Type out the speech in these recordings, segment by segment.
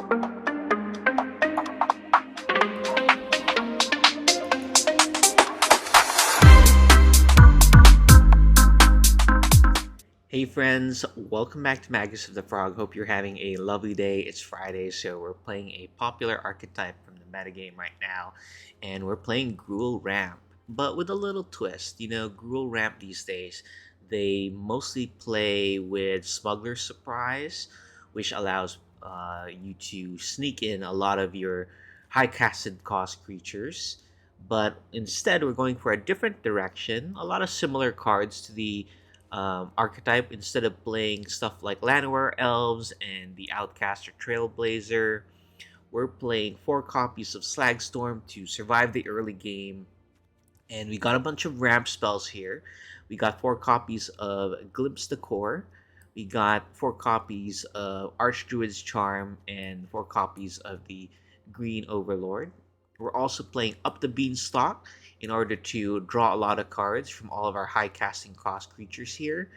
Hey friends, welcome back to Magus of the Frog. Hope you're having a lovely day. It's Friday, so we're playing a popular archetype from the metagame right now, and we're playing Gruul Ramp, but with a little twist. You know, Gruul Ramp these days, they mostly play with Smuggler Surprise, which allows you to sneak in a lot of your high casted cost creatures. But instead, we're going for a different direction. A lot of similar cards to the archetype. Instead of playing stuff like Llanowar Elves and the Outcast or Trailblazer, we're playing 4 copies of Slagstorm to survive the early game. And we got a bunch of ramp spells here. We got 4 copies of Glimpse the Core. We got 4 copies of Archdruid's Charm and 4 copies of the Green Overlord. We're also playing Up the Beanstalk in order to draw a lot of cards from all of our high casting cost creatures here.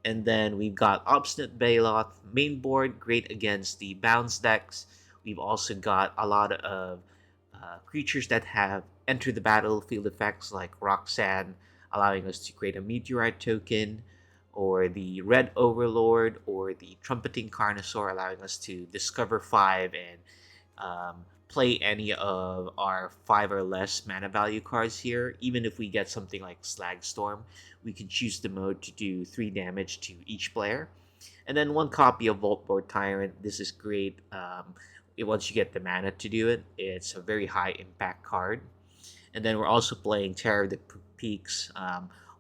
And then we've got Obstinate Baloth main board, great against the bounce decks. We've also got a lot of creatures that have enter the battlefield effects like Roxanne, allowing us to create a Meteorite token, or the Red Overlord, or the Trumpeting Carnosaur, allowing us to discover 5 and play any of our 5 or less mana value cards here. Even if we get something like Slagstorm, we can choose the mode to do 3 damage to each player. And then 1 copy of Voltboard Tyrant. This is great. Once you get the mana to do it, it's a very high impact card. And then we're also playing Terror of the Peaks.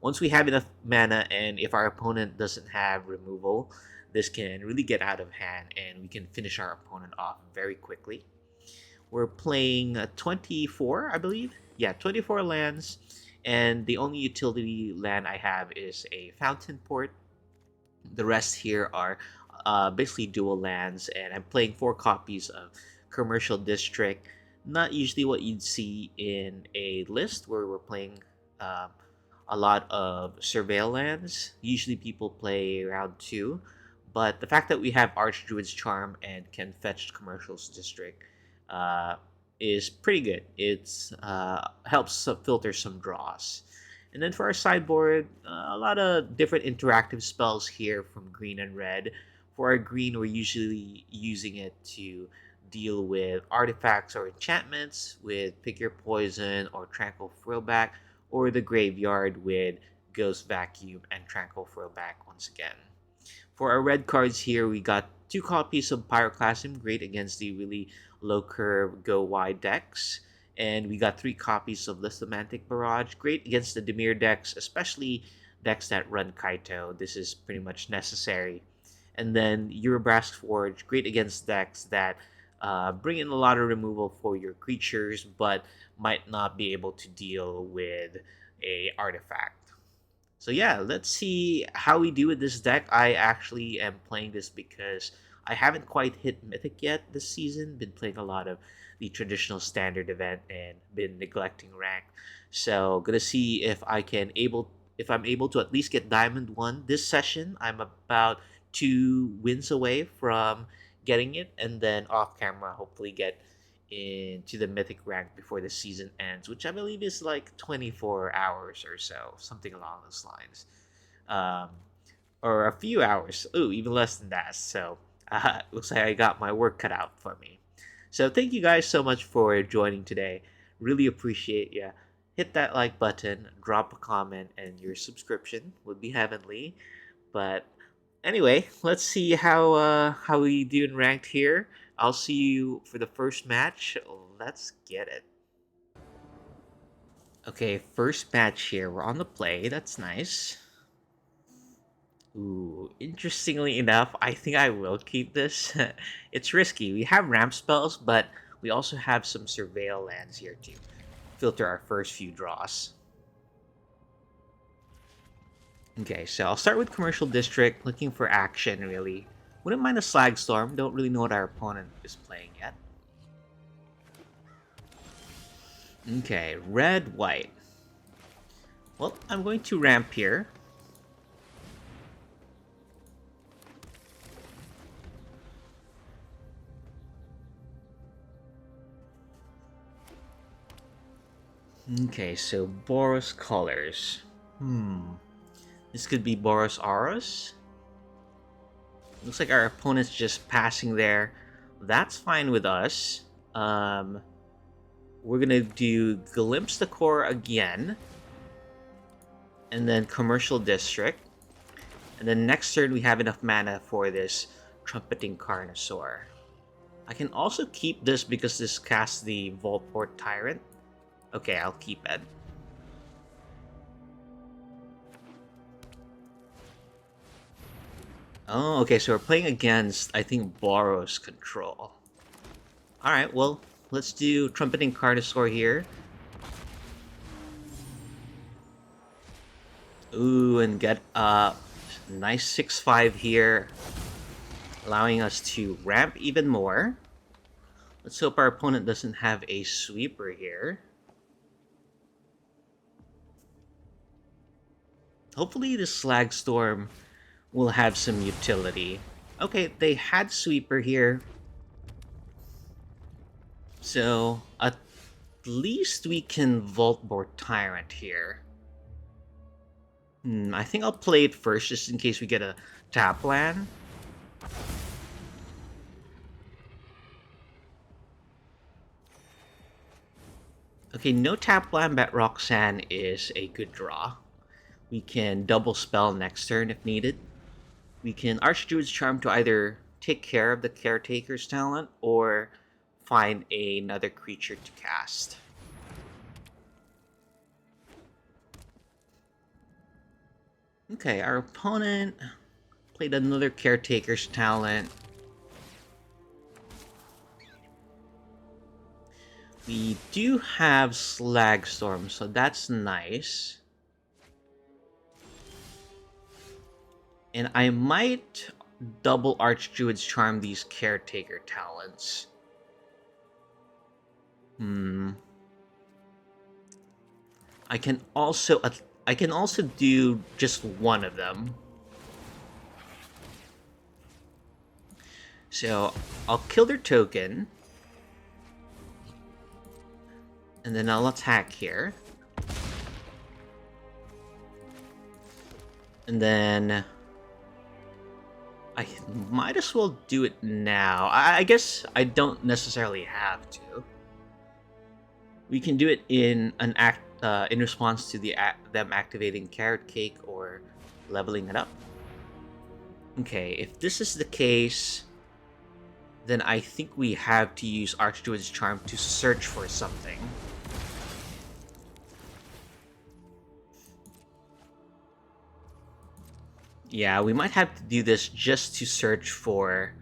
Once we have enough mana, and if our opponent doesn't have removal, this can really get out of hand, and we can finish our opponent off very quickly. We're playing 24, I believe. Yeah, 24 lands, and the only utility land I have is a Fountain Port. The rest here are basically dual lands, and I'm playing 4 copies of Commercial District. Not usually what you'd see in a list where we're playing a lot of Surveil lands. Usually people play around 2, but the fact that we have Archdruid's Charm and can fetch Commercial's District is pretty good. It's helps filter some draws. And then for our sideboard, a lot of different interactive spells here from green and red. For our green, we're usually using it to deal with artifacts or enchantments with Pick Your Poison or Tranquil Throwback, or the graveyard with Ghost Vacuum and Tranquil Throwback once again. For our red cards here, we got 2 copies of Pyroclasm, great against the really low curve go wide decks. And we got 3 copies of Lithomantic Barrage, great against the Dimir decks, especially decks that run Kaito. This is pretty much necessary. And then Eurobrask Forge, great against decks that bring in a lot of removal for your creatures, but might not be able to deal with a artifact. So yeah, let's see how we do with this deck. I actually am playing this because I haven't quite hit Mythic yet this season. Been playing a lot of the traditional standard event and been neglecting rank. So gonna see if I'm able to at least get Diamond 1 this session. I'm about 2 wins away from getting it, and then off camera hopefully get into the Mythic rank before the season ends, which I believe is like 24 hours or so, something along those lines. Um, or a few hours. Ooh, even less than that. So looks like I got my work cut out for me. So thank you guys so much for joining today. Really appreciate you. Hit that like button, drop a comment, and your subscription would be heavenly. But anyway, let's see how we do in ranked here. I'll see you for the first match. Let's get it. Okay, first match here. We're on the play. That's nice. Ooh, interestingly enough, I think I will keep this. It's risky. We have ramp spells, but we also have some surveil lands here to filter our first few draws. Okay, so I'll start with Commercial District, looking for action, really. Wouldn't mind a Slagstorm, don't really know what our opponent is playing yet. Okay, red, white. Well, I'm going to ramp here. Okay, so Boros colors. This could be Boros Auras. Looks like our opponent's just passing there. That's fine with us. We're gonna do Glimpse the Core again. And then Commercial District. And then next turn we have enough mana for this Trumpeting Carnosaur. I can also keep this because this casts the Volport Tyrant. Okay, I'll keep it. Oh, okay, so we're playing against, I think, Boros control. Alright, well, let's do Trumpeting Carnosaur here. Ooh, and get a nice 6/5 here, allowing us to ramp even more. Let's hope our opponent doesn't have a sweeper here. Hopefully the Slag Storm will have some utility. Okay, they had sweeper here. So, at least we can Voltboard Tyrant here. I think I'll play it first just in case we get a tap land. Okay, no tap land, but Roxanne is a good draw. We can double spell next turn if needed. We can Archdruid's Charm to either take care of the Caretaker's talent or find another creature to cast. Okay, our opponent played another Caretaker's talent. We do have Slag Storm, so that's nice. And I might double Archdruid's Charm these Caretaker talents. I can also do just one of them. So I'll kill their token. And then I'll attack here. And then I might as well do it now. I guess I don't necessarily have to. We can do it in an in response to them activating Carrot Cake or leveling it up. Okay, if this is the case, then I think we have to use Archdruid's Charm to search for something. Yeah, we might have to do this just to search for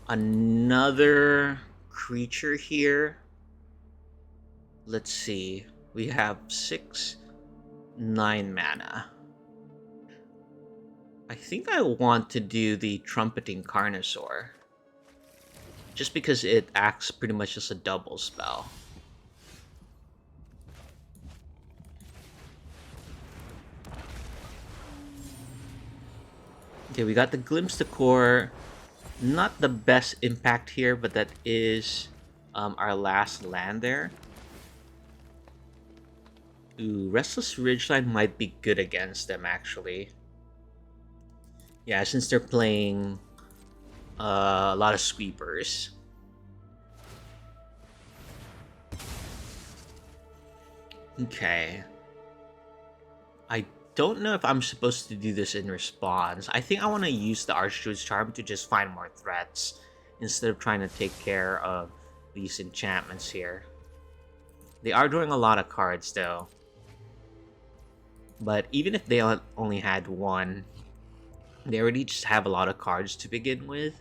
another creature here. Let's see. We have 6, 9 mana. I think I want to do the Trumpeting Carnosaur. Just because it acts pretty much as a double spell. Okay, we got the Glimpse the Core. Not the best impact here, but that is our last land there. Ooh, Restless Ridgeline might be good against them, actually. Yeah, since they're playing a lot of sweepers. Okay. I don't know if I'm supposed to do this in response. I think I want to use the Archdruid's Charm to just find more threats instead of trying to take care of these enchantments here. They are drawing a lot of cards though. But even if they only had one, they already just have a lot of cards to begin with.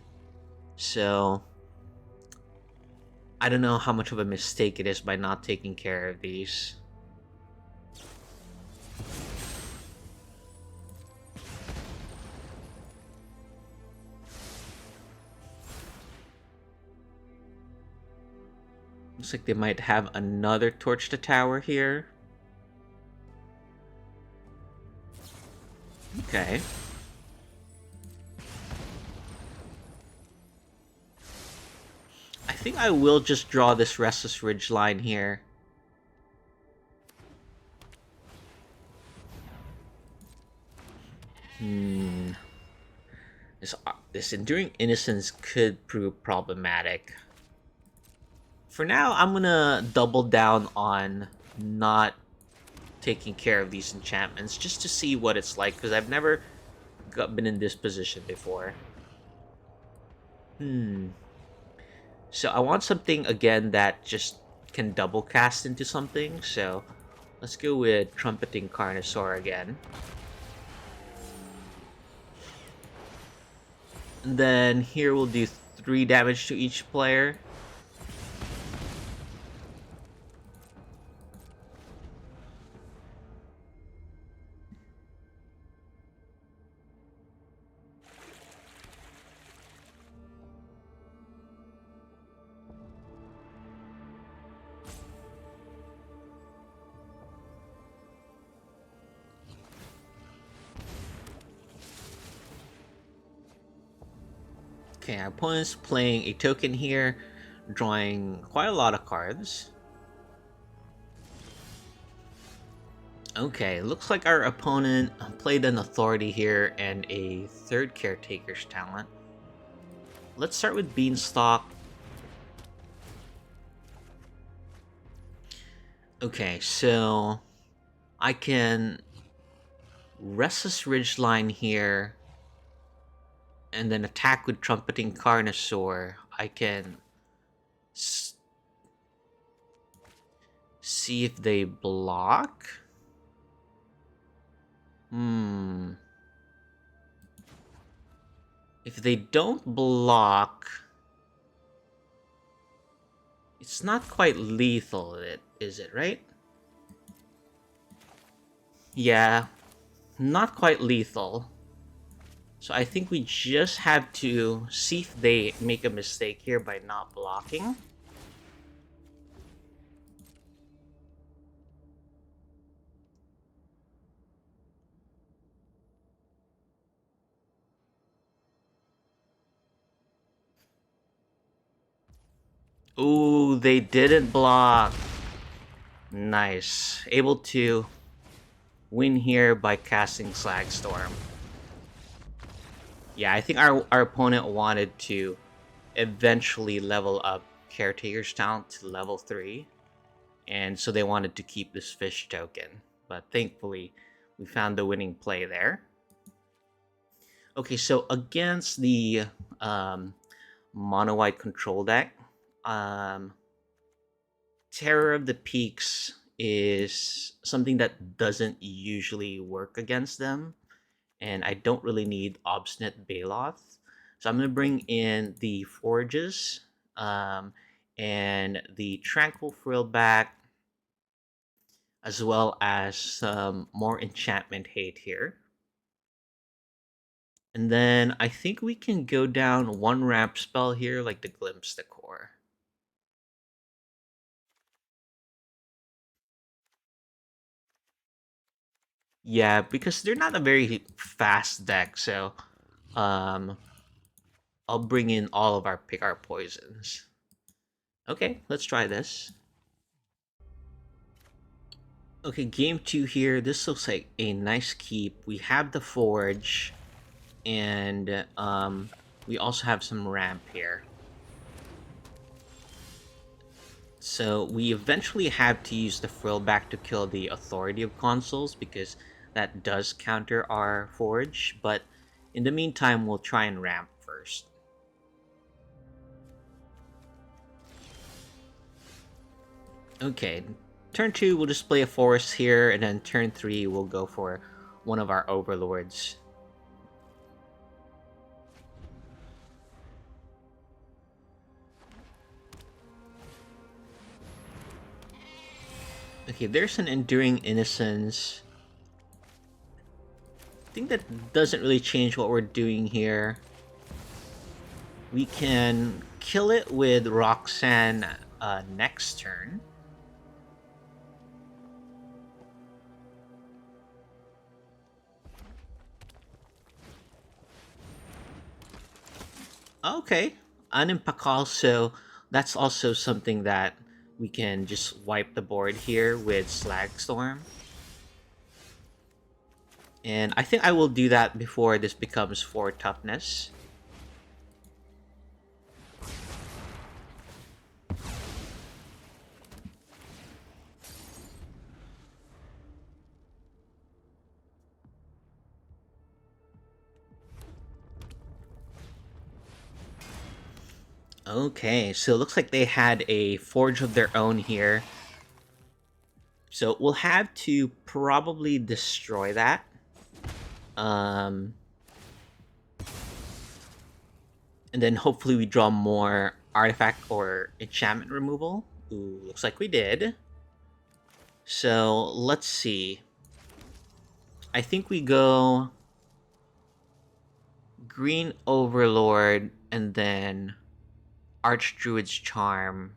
So I don't know how much of a mistake it is by not taking care of these. Looks like they might have another Torch the Tower here. Okay. I think I will just draw this Restless Ridge line here. This Enduring Innocence could prove problematic. For now, I'm gonna double down on not taking care of these enchantments just to see what it's like, because I've never been in this position before. So I want something, again, that just can double cast into something, so let's go with Trumpeting Carnosaur again. And then here we'll do 3 damage to each player. Okay, our opponent's playing a token here, drawing quite a lot of cards. Okay, looks like our opponent played an Authority here and a 3rd Caretaker's talent. Let's start with Beanstalk. Okay, so I can Restless Ridgeline here and then attack with Trumpeting Carnosaur. I can see if they block. If they don't block, it's not quite lethal, is it, right? Yeah, not quite lethal. So I think we just have to see if they make a mistake here by not blocking. Ooh, they didn't block. Nice. Able to win here by casting Slagstorm. Yeah, I think our opponent wanted to eventually level up Caretaker's talent to level 3. And so they wanted to keep this fish token. But thankfully, we found the winning play there. Okay, so against the mono-white control deck, Terror of the Peaks is something that doesn't usually work against them, and I don't really need Obstinate Baloth. So I'm going to bring in the Forges and the Tranquil Frillback, as well as some more Enchantment Hate here. And then I think we can go down 1 ramp spell here, like the Glimpse the Core. Yeah, because they're not a very fast deck, so I'll bring in all of our pick our poisons. Okay, let's try this. Okay, game 2 here. This looks like a nice keep. We have the Forge, and we also have some ramp here. So we eventually have to use the Frillback to kill the Authority of Consuls, because that does counter our Forge, but in the meantime, we'll try and ramp first. Okay, turn 2, we'll just play a Forest here, and then turn 3, we'll go for one of our Overlords. Okay, there's an Enduring Innocence. I think that doesn't really change what we're doing here. We can kill it with Roxanne next turn. Okay, Animpakal, so That's also something that we can just wipe the board here with Slag Storm. And I think I will do that before this becomes 4 toughness. Okay, so it looks like they had a forge of their own here. So we'll have to probably destroy that. And then hopefully we draw more artifact or enchantment removal. Ooh, looks like we did. So let's see. I think we go Green Overlord and then Archdruid's Charm,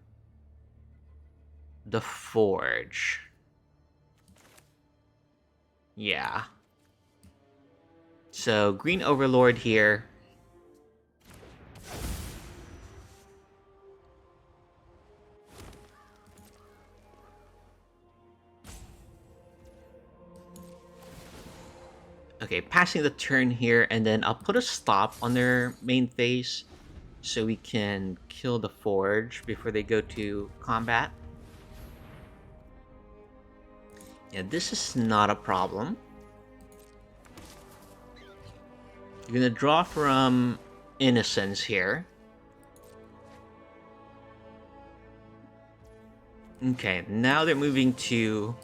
the Forge. Yeah. So Green Overlord here. Okay, passing the turn here, and then I'll put a stop on their main phase so we can kill the Forge before they go to combat. Yeah, this is not a problem. You're gonna draw from Innocence here. Okay, now they're moving to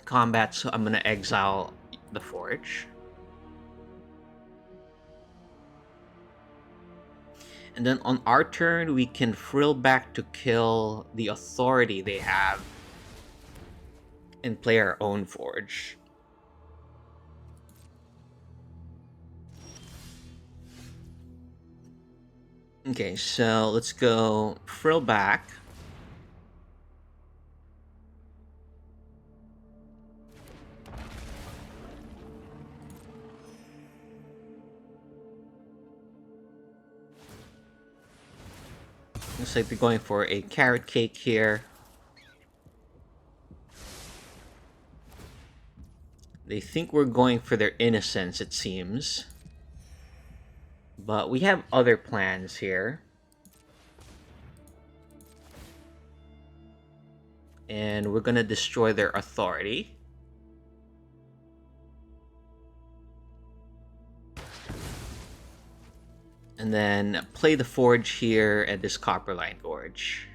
combat, so I'm gonna exile the Forge. And then on our turn, we can frill back to kill the authority they have and play our own Forge. Okay, so let's go frill back. Looks like they're going for a carrot cake here. They think we're going for their innocence, it seems. But we have other plans here. And we're gonna destroy their authority. And then play the Forge here at this Copperline Gorge.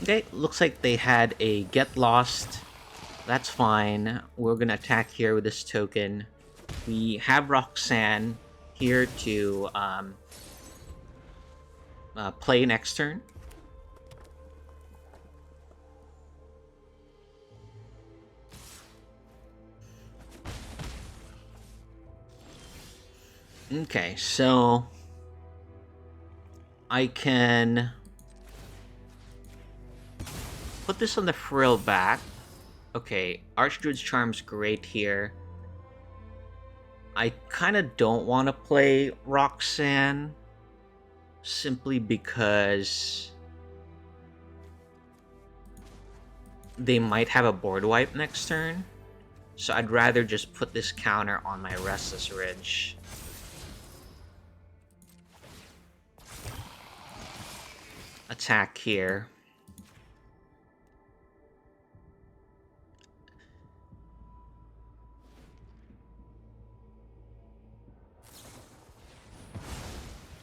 Okay, looks like they had a Get Lost. That's fine. We're gonna attack here with this token. We have Roxanne here to play next turn. Okay, so I can put this on the frill back. Okay, Archdruid's Charm's great here. I kind of don't want to play Roxanne simply because they might have a board wipe next turn. So I'd rather just put this counter on my Restless Ridge. Attack here.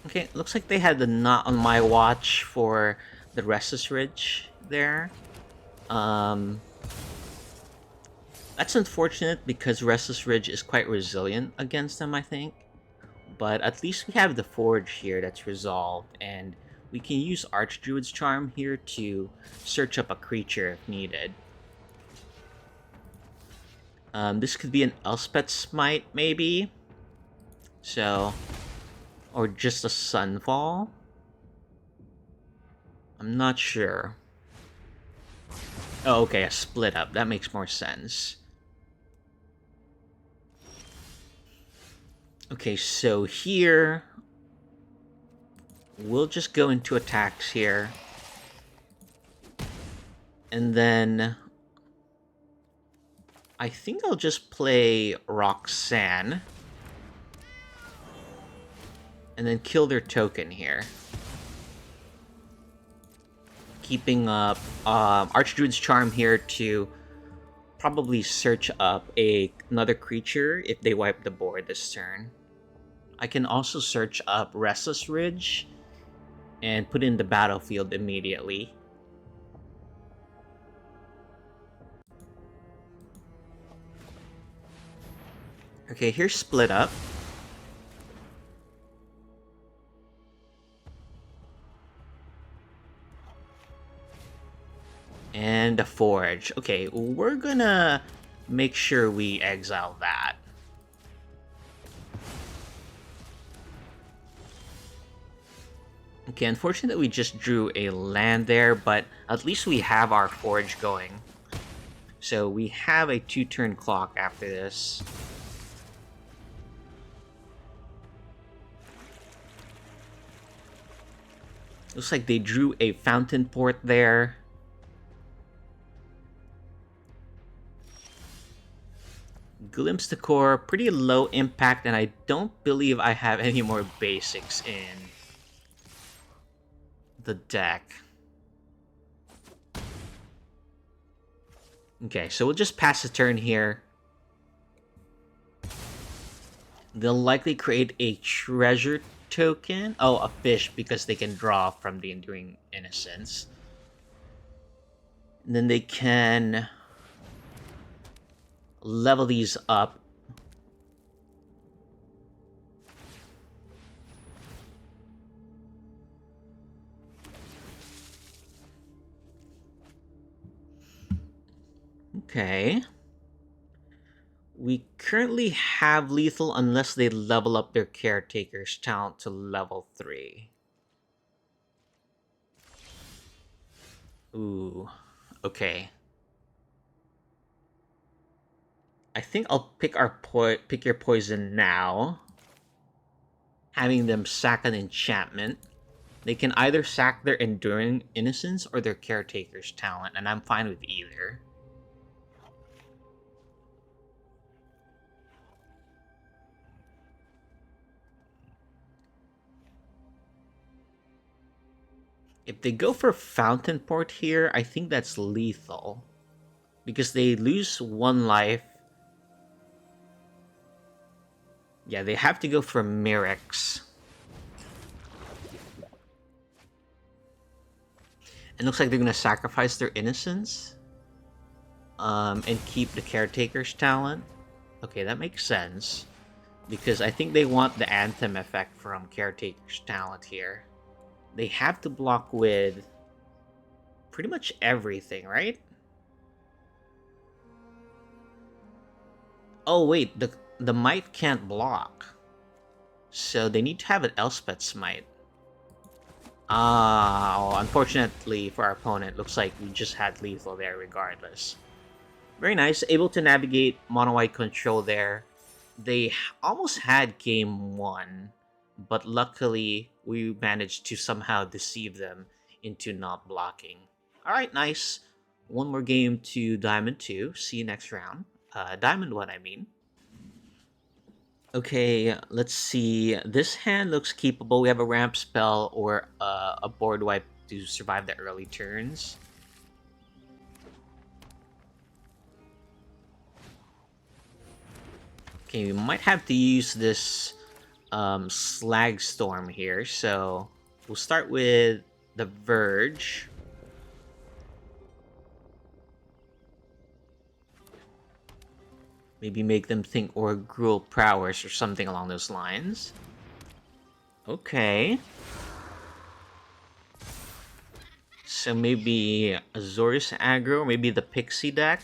Okay, looks like they had the Not on My Watch for the Restless Ridge there. That's unfortunate because Restless Ridge is quite resilient against them, I think. But at least we have the Forge here that's resolved, and we can use Archdruid's Charm here to search up a creature if needed. This could be an Elspeth Smite, maybe. So, or just a Sunfall. I'm not sure. Oh, okay, a split up. That makes more sense. Okay, so here we'll just go into attacks here. And then I think I'll just play Roxanne. And then kill their token here. Keeping up Archdruid's Charm here to probably search up another creature if they wipe the board this turn. I can also search up Restless Ridge and put in the battlefield immediately. Okay, here's Split Up. And a Forge. Okay, we're gonna make sure we exile that. Okay, unfortunately we just drew a land there, but at least we have our Forge going. So we have a 2-turn clock after this. Looks like they drew a Fountain Port there. Glimpse the Core, pretty low impact, and I don't believe I have any more basics in the deck. Okay, so we'll just pass the turn here. They'll likely create a treasure token. Oh, a fish, because they can draw from the Enduring Innocence. And then they can level these up. Okay. We currently have lethal unless they level up their Caretaker's talent to level 3. Ooh, okay. I think I'll pick pick your poison now. Having them sack an enchantment. They can either sack their Enduring Innocence or their Caretaker's talent, and I'm fine with either. If they go for Fountain Port here, I think that's lethal. Because they lose 1 life. Yeah, they have to go for Mirrex. It looks like they're going to sacrifice their Innocence. And keep the Caretaker's talent. Okay, that makes sense. Because I think they want the Anthem effect from Caretaker's talent here. They have to block with pretty much everything, right? Oh wait, the Might can't block. So they need to have an Elspeth Smite. Oh, unfortunately for our opponent, looks like we just had lethal there regardless. Very nice, able to navigate mono white control there. They almost had game 1, but luckily we managed to somehow deceive them into not blocking. Alright, nice. One more game to Diamond 2. See you next round. Diamond 1, I mean. Okay, let's see. This hand looks keepable. We have a ramp spell or a board wipe to survive the early turns. Okay, we might have to use this Slag Storm here. So we'll start with the Verge. Maybe make them think or Gruul Prowess or something along those lines. Okay. So maybe Azorius aggro, maybe the Pixie deck.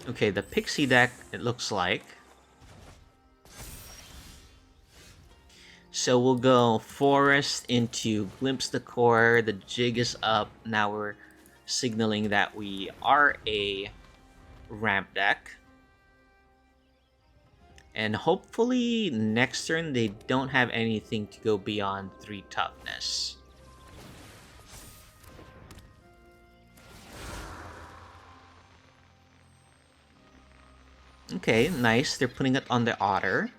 Okay, the Pixie deck, it looks like. So we'll go Forest into Glimpse the Core. The jig is up. Now we're signaling that we are a ramp deck. And hopefully next turn they don't have anything to go beyond 3 toughness. Okay, nice. They're putting it on the Otter.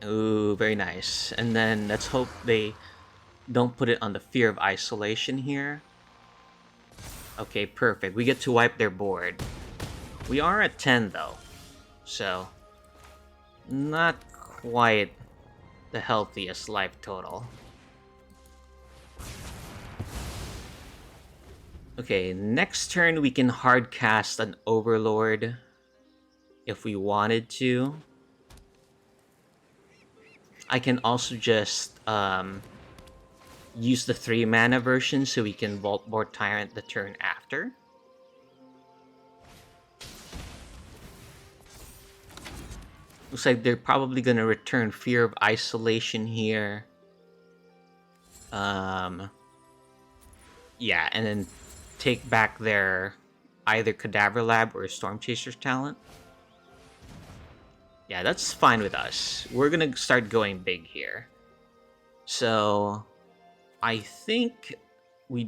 Ooh, very nice. And then let's hope they don't put it on the Fear of Isolation here. Okay, perfect. We get to wipe their board. We are at 10 though, so not quite the healthiest life total. Okay, next turn we can hard cast an Overlord if we wanted to. I can also just use the 3 mana version so we can Vault Board Tyrant the turn after. Looks like they're probably gonna return Fear of Isolation here. Yeah, and then take back their either Cadaver Lab or Storm Chaser's talent. Yeah, that's fine with us. We're gonna start going big here. So I think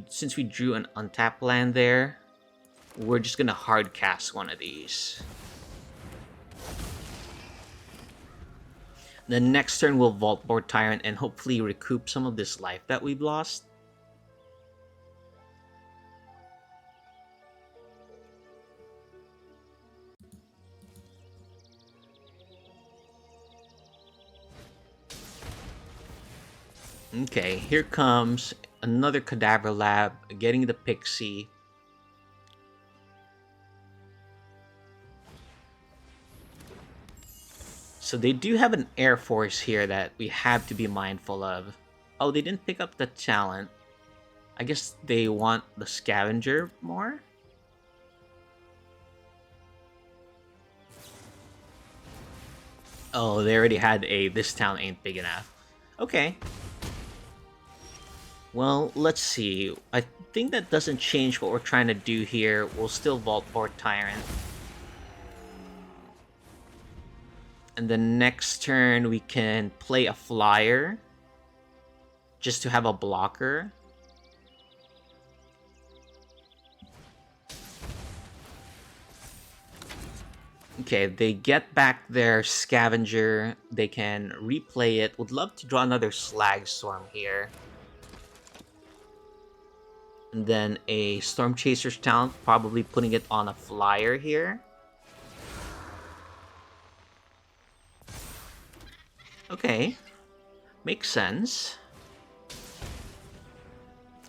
since we drew an untapped land there, we're just gonna hard cast one of these. The next turn we'll Vault Board Tyrant and hopefully recoup some of this life that we've lost. Okay, here comes another Cadaver Lab, getting the Pixie. So they do have an Air Force here that we have to be mindful of. Oh, they didn't pick up the talent. I guess they want the Scavenger more? Oh, they already had this talent ain't big enough. Okay. Well, let's see. I think that doesn't change what we're trying to do here. We'll still Vault Board Tyrant. And the next turn we can play a Flyer just to have a blocker. Okay, they get back their Scavenger. They can replay it. Would love to draw another Slag Storm here. And then a Storm Chaser's talent, probably putting it on a Flyer here. Okay, makes sense.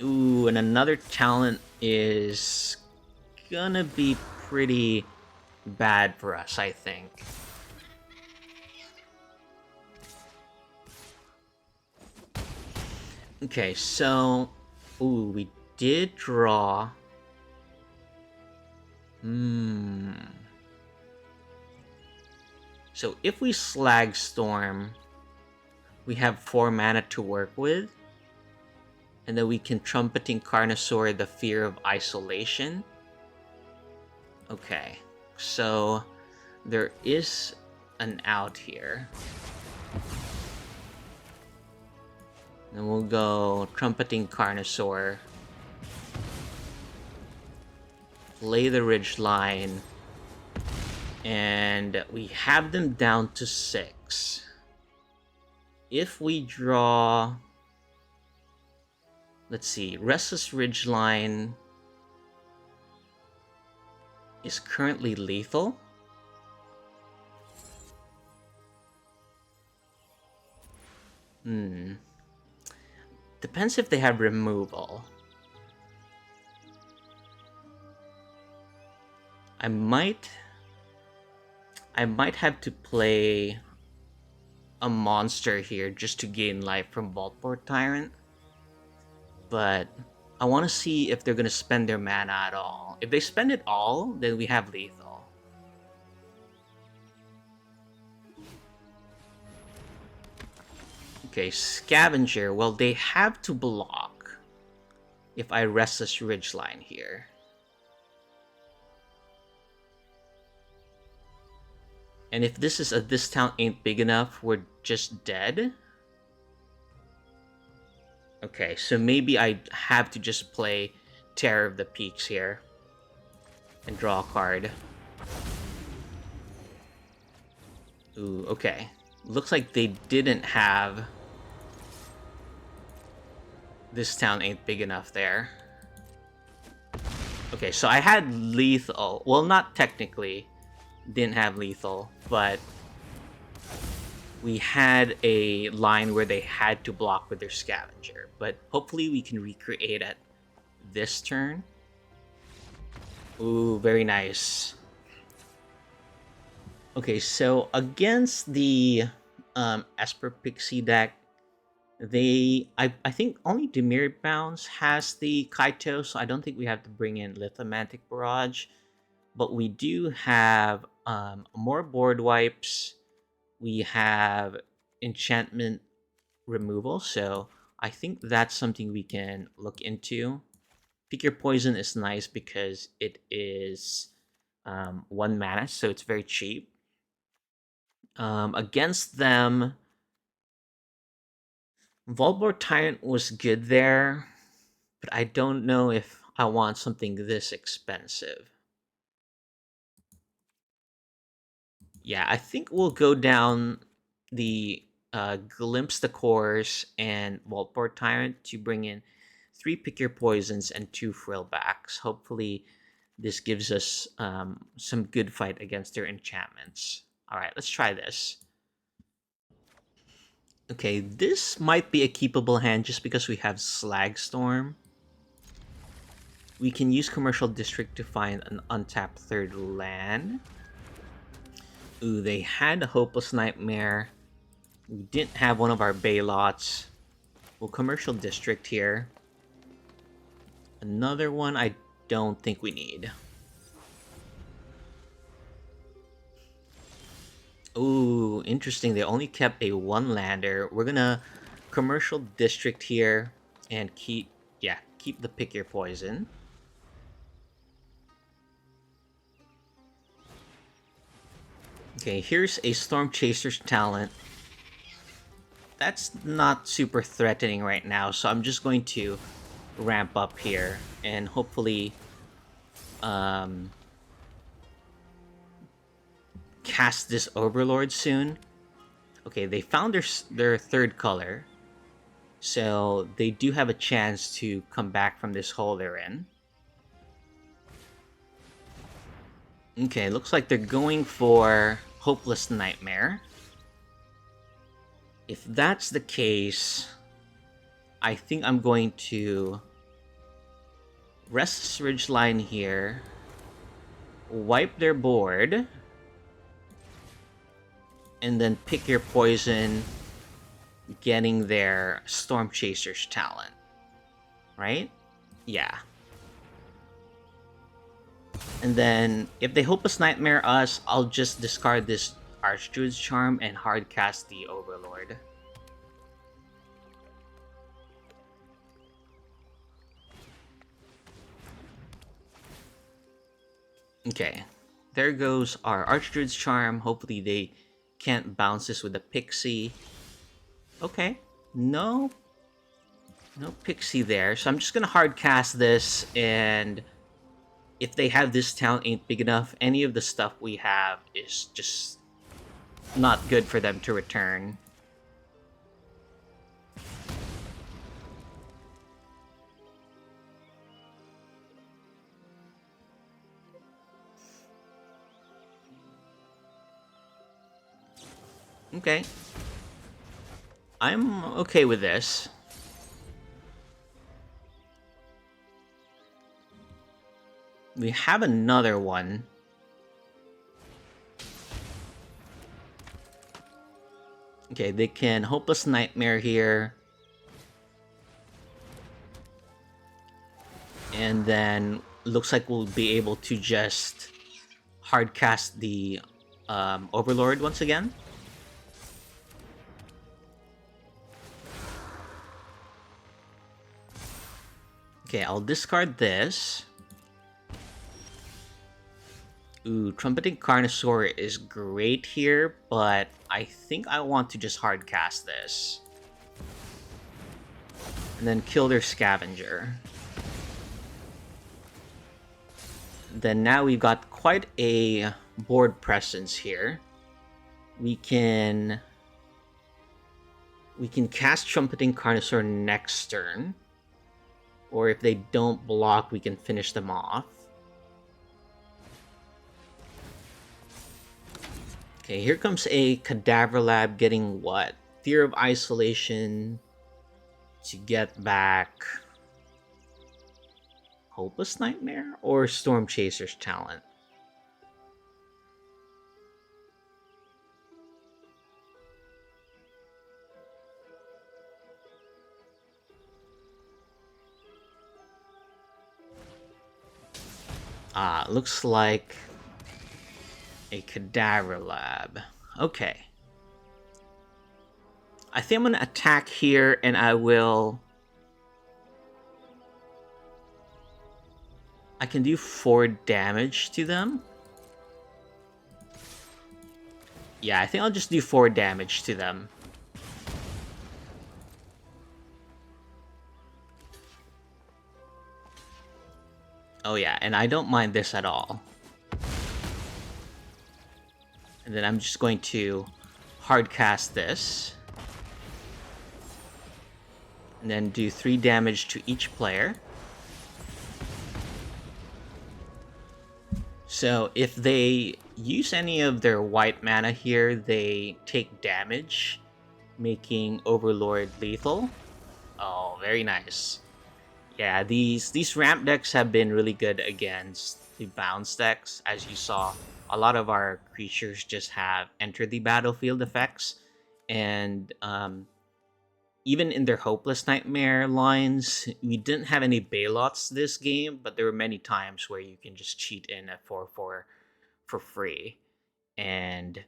Ooh, and another talent is gonna be pretty bad for us, I think. Okay, so... Ooh, we did draw... So if we Slag Storm, we have 4 mana to work with. And then we can Trumpeting Carnosaur the Fear of Isolation. Okay, so there is an out here. And we'll go Trumpeting Carnosaur. Play the Ridgeline. And we have them down to 6. If we draw... Let's see, Restless Ridgeline is currently lethal. Depends if they have removal. I might have to play a monster here just to gain life from Vault Board Tyrant. But I want to see if they're going to spend their mana at all. If they spend it all, then we have lethal. Okay, Scavenger. Well, they have to block if I rest this ridgeline here. And if this town ain't big enough, we're just dead. Okay, so maybe I have to just play Terror of the Peaks here and draw a card. Ooh, okay. Looks like they didn't have... This town ain't big enough there. Okay, so I had lethal. Well, not technically. Didn't have lethal, but we had a line where they had to block with their scavenger. But hopefully we can recreate it this turn. Ooh, very nice. Okay, so against the Esper Pixie deck, I think only Dimir Bounce has the Kaito, so I don't think we have to bring in Lithomantic Barrage. But we do have more board wipes. We have enchantment removal, so I think that's something we can look into. Pick Your Poison is nice because it is 1 mana, so it's very cheap. Against them, Volborg Tyrant was good there, but I don't know if I want something this expensive. Yeah, I think we'll go down the Glimpse the Cores and Volborg Tyrant to bring in 3 Pick Your Poisons and 2 Frillbacks. Hopefully, this gives us some good fight against their enchantments. Alright, let's try this. Okay, this might be a keepable hand just because we have Slagstorm. We can use Commercial District to find an untapped 3rd land. Ooh, they had a Hopeless Nightmare. We didn't have one of our Baylots. Well, Commercial District here. Another one I don't think we need. Ooh, interesting. They only kept a 1-lander. We're gonna Commercial District here and keep the Pick Your Poison. Okay, here's a Storm Chaser's talent. That's not super threatening right now, so I'm just going to ramp up here and hopefully cast this Overlord soon. Okay, they found their 3rd color, so they do have a chance to come back from this hole they're in. Okay, looks like they're going for Hopeless Nightmare. If that's the case, I think I'm going to rest this ridgeline here, wipe their board, and then Pick Your Poison, getting their Storm Chaser's talent. Right? Yeah. And then, if they Hopeless Nightmare us, I'll just discard this Archdruid's Charm and hard cast the Overlord. Okay, there goes our Archdruid's Charm. Hopefully they can't bounce this with the Pixie. Okay, no Pixie there. So I'm just gonna hard cast this, and if they have this town ain't big enough, any of the stuff we have is just not good for them to return. Okay. I'm okay with this. We have another one. Okay, they can Hopeless Nightmare here. And then looks like we'll be able to just hard cast the Overlord once again. Okay, I'll discard this. Ooh, Trumpeting Carnosaur is great here, but I think I want to just hard cast this. And then kill their Scavenger. Then now we've got quite a board presence here. We can cast Trumpeting Carnosaur next turn. Or if they don't block, we can finish them off. Okay, here comes a Cadaver Lab getting what? Fear of Isolation to get back Hopeless Nightmare or Storm Chaser's Talent? Looks like a Cadaver Lab. Okay. I think I'm gonna attack here and I can do 4 damage to them. Yeah, I think I'll just do 4 damage to them. Oh yeah, and I don't mind this at all. And then I'm just going to hard cast this. And then do 3 damage to each player. So if they use any of their white mana here, they take damage, making Overlord lethal. Oh, very nice. Yeah, these ramp decks have been really good against the bounce decks. As you saw, a lot of our creatures just have enter the battlefield effects, and even in their Hopeless Nightmare lines, we didn't have any bailouts this game, but there were many times where you can just cheat in a 4/4 for free. And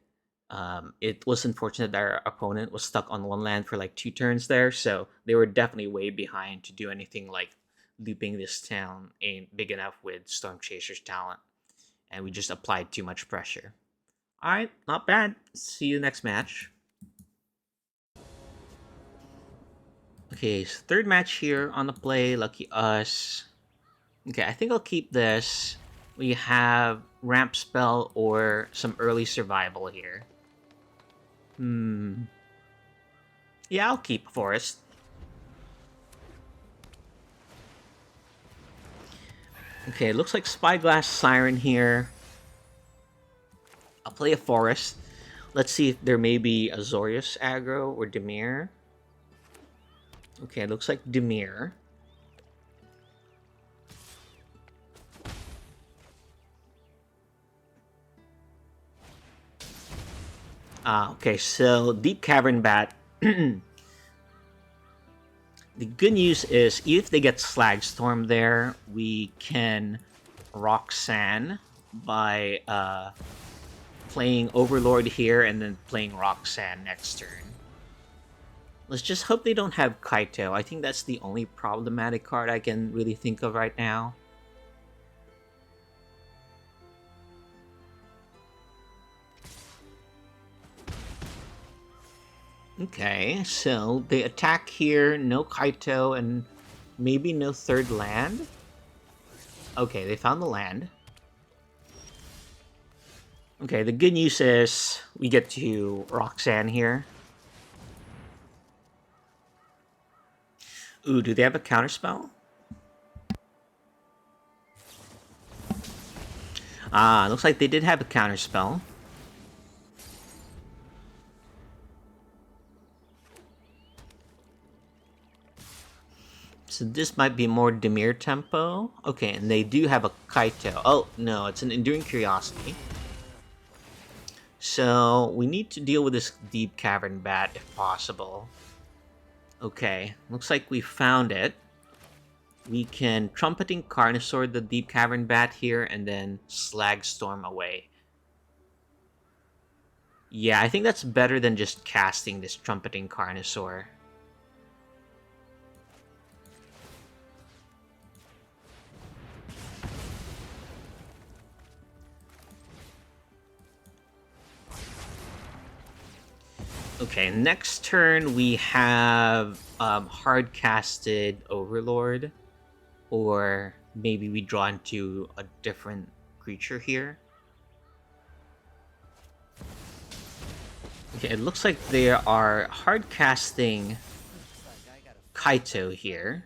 it was unfortunate that our opponent was stuck on one land for like 2 turns there, so they were definitely way behind to do anything like looping this town ain't big enough with Storm Chaser's Talent. And we just applied too much pressure. Alright, not bad. See you next match. Okay, so 3rd match here on the play. Lucky us. Okay, I think I'll keep this. We have Ramp Spell or some early survival here. Yeah, I'll keep Forest. Okay, looks like Spyglass Siren here. I'll play a Forest. Let's see if there may be Azorius aggro or Dimir. Okay, looks like Dimir. Okay, so Deep Cavern Bat. The good news is, if they get Slag Storm there, we can Roxanne by playing Overlord here and then playing Roxanne next turn. Let's just hope they don't have Kaito. I think that's the only problematic card I can really think of right now. Okay, so they attack here, no Kaito, and maybe no 3rd land? Okay, they found the land. Okay, the good news is we get to Roxanne here. Ooh, do they have a counterspell? Looks like they did have a counterspell. So this might be more Dimir tempo. Okay, and they do have a Kaito. Oh, no, it's an Enduring Curiosity. So we need to deal with this Deep Cavern Bat if possible. Okay, looks like we found it. We can Trumpeting Carnosaur the Deep Cavern Bat here and then Slag Storm away. Yeah, I think that's better than just casting this Trumpeting Carnosaur. Okay, next turn we have hard-casted Overlord. Or maybe we draw into a different creature here. Okay, it looks like they are hard-casting Kaito here.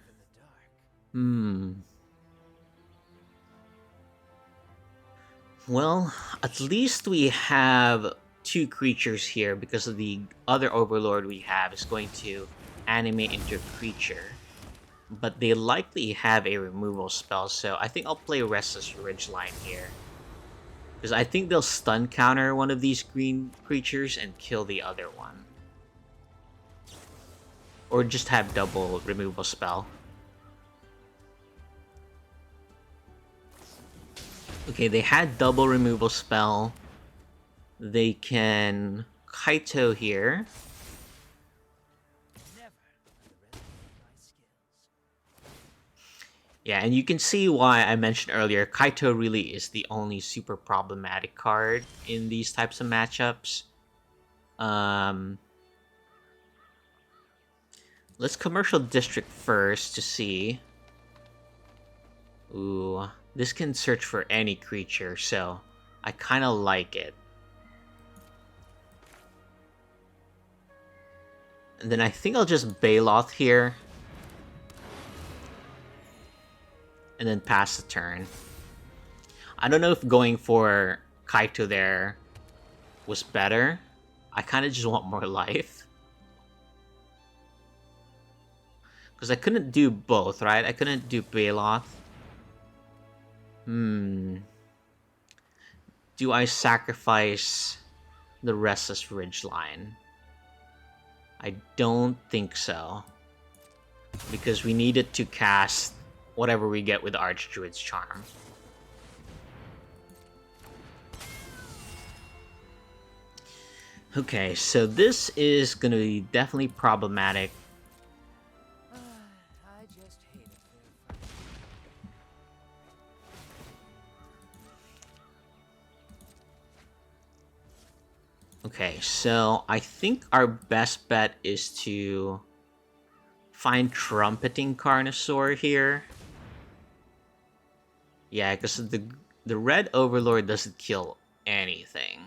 Well, at least we have two creatures here because of the other Overlord we have is going to animate into a creature. But they likely have a removal spell, so I think I'll play Restless Ridgeline here. Because I think they'll stun counter one of these green creatures and kill the other one. Or just have double removal spell. Okay, they had double removal spell. They can Kaito here. Yeah, and you can see why I mentioned earlier, Kaito really is the only super problematic card in these types of matchups. Let's Commercial District first to see. Ooh, this can search for any creature, so I kind of like it. And then I think I'll just Baloth here. And then pass the turn. I don't know if going for Kaito there was better. I kind of just want more life. Because I couldn't do both, right? I couldn't do Baloth. Do I sacrifice the Restless Ridgeline? I don't think so. Because we needed to cast whatever we get with Archdruid's Charm. Okay, so this is going to be definitely problematic. I just hate it. Okay, so I think our best bet is to find Trumpeting Carnosaur here. Yeah, because the red Overlord doesn't kill anything.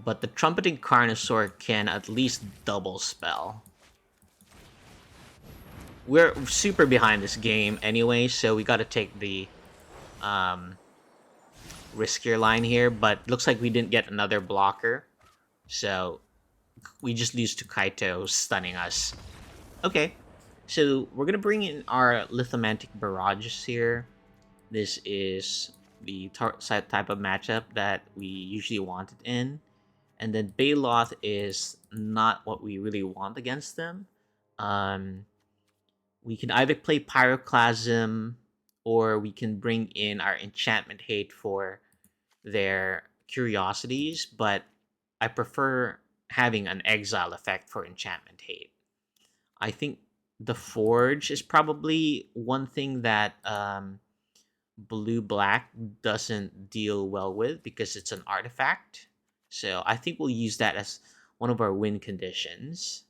But the Trumpeting Carnosaur can at least double spell. We're super behind this game anyway, so we gotta take the riskier line here, but looks like we didn't get another blocker. So we just lose to Kaito stunning us. Okay, so we're gonna bring in our Lithomantic Barrages here. This is the type of matchup that we usually want it in. And then Baloth is not what we really want against them. We can either play Pyroclasm or we can bring in our Enchantment Hate for their curiosities, but I prefer having an exile effect for Enchantment Hate. I think the Forge is probably one thing that blue-black doesn't deal well with because it's an artifact. So I think we'll use that as one of our win conditions.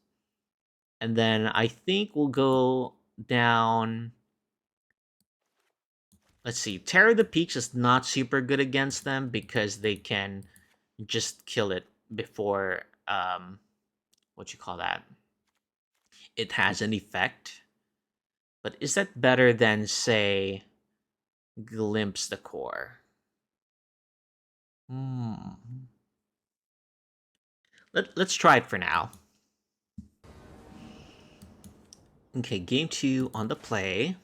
And then I think we'll go down. Let's see. Terror the Peaks is not super good against them because they can just kill it before what you call that? It has an effect. But is that better than, say, Glimpse the Core? Let's try it for now. Okay, game 2 on the play.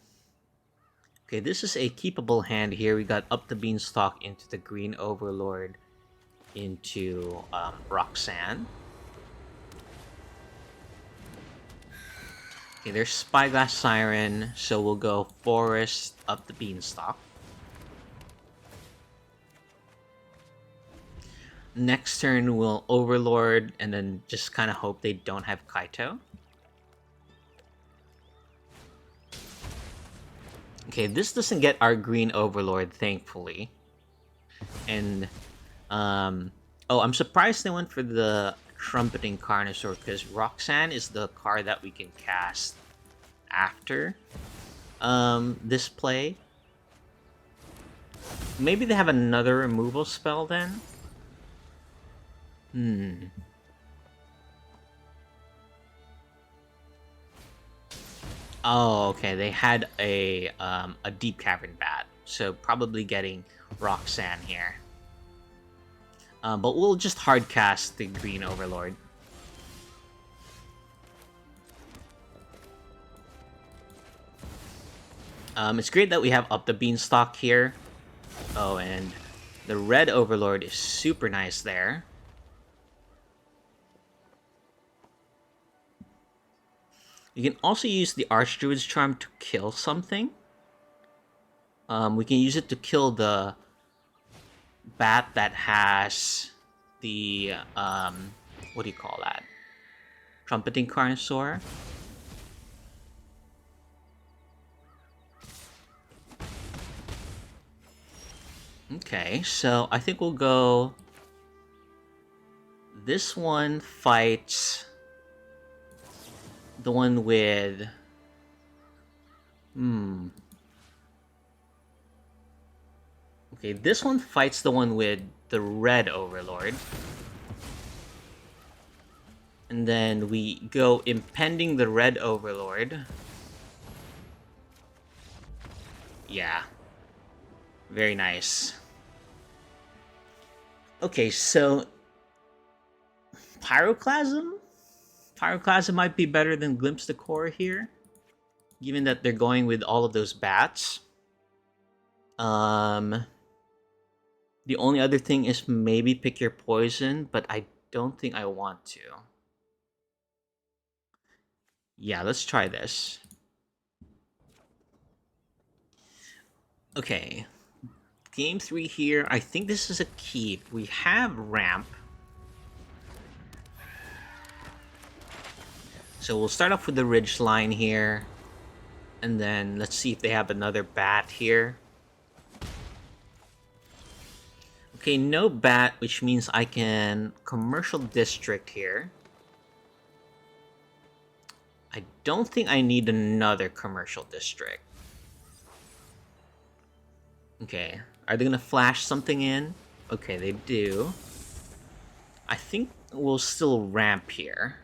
Okay, this is a keepable hand here. We got up the Beanstalk into the Green Overlord into Roxanne. Okay, there's Spyglass Siren, so we'll go Forest up the Beanstalk. Next turn, we'll Overlord and then just kind of hope they don't have Kaito. Okay, this doesn't get our Green Overlord, thankfully. And Oh, I'm surprised they went for the Trumpeting Carnosaur because Roxanne is the card that we can cast after this play. Maybe they have another removal spell then? Hmm. Oh, okay. They had a Deep Cavern Bat, so probably getting Roxanne here. But we'll just hard cast the Green Overlord. It's great that we have up the Beanstalk here. Oh, and the Red Overlord is super nice there. You can also use the Archdruid's Charm to kill something. We can use it to kill the bat that has the what do you call that? Trumpeting Carnosaur. Okay, so I think we'll go. This one fights the one with. Okay, this one fights the one with the Red Overlord. And then we go impending the Red Overlord. Yeah. Very nice. Okay, so Pyroclasm? Pyroclasm might be better than Glimpse the Core here, given that they're going with all of those bats. The only other thing is maybe pick your poison, but I don't think I want to. Yeah, let's try this. Okay. Game 3 here. I think this is a keep. We have Ramp. So we'll start off with the Ridge line here. And then let's see if they have another bat here. Okay, no bat, which means I can Commercial District here. I don't think I need another Commercial District. Okay, are they gonna flash something in? Okay, they do. I think we'll still ramp here.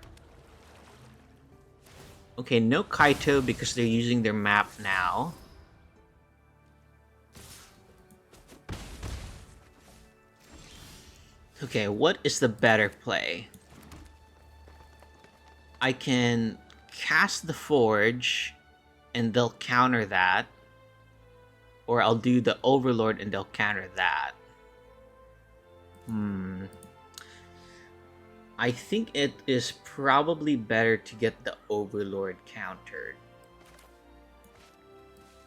Okay, no Kaito because they're using their map now. Okay, what is the better play? I can cast the Forge and they'll counter that. Or I'll do the Overlord and they'll counter that. I think it is probably better to get the Overlord countered.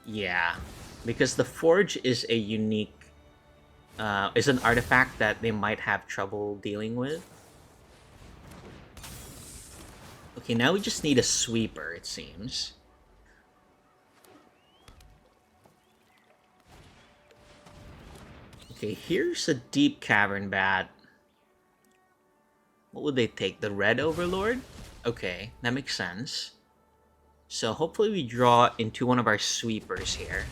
Yeah, because the Forge is a unique... is an artifact that they might have trouble dealing with. Okay, now we just need a Sweeper, it seems. Okay, here's a Deep Cavern Bat. What would they take? The Red Overlord? Okay, that makes sense. So hopefully we draw into one of our sweepers here.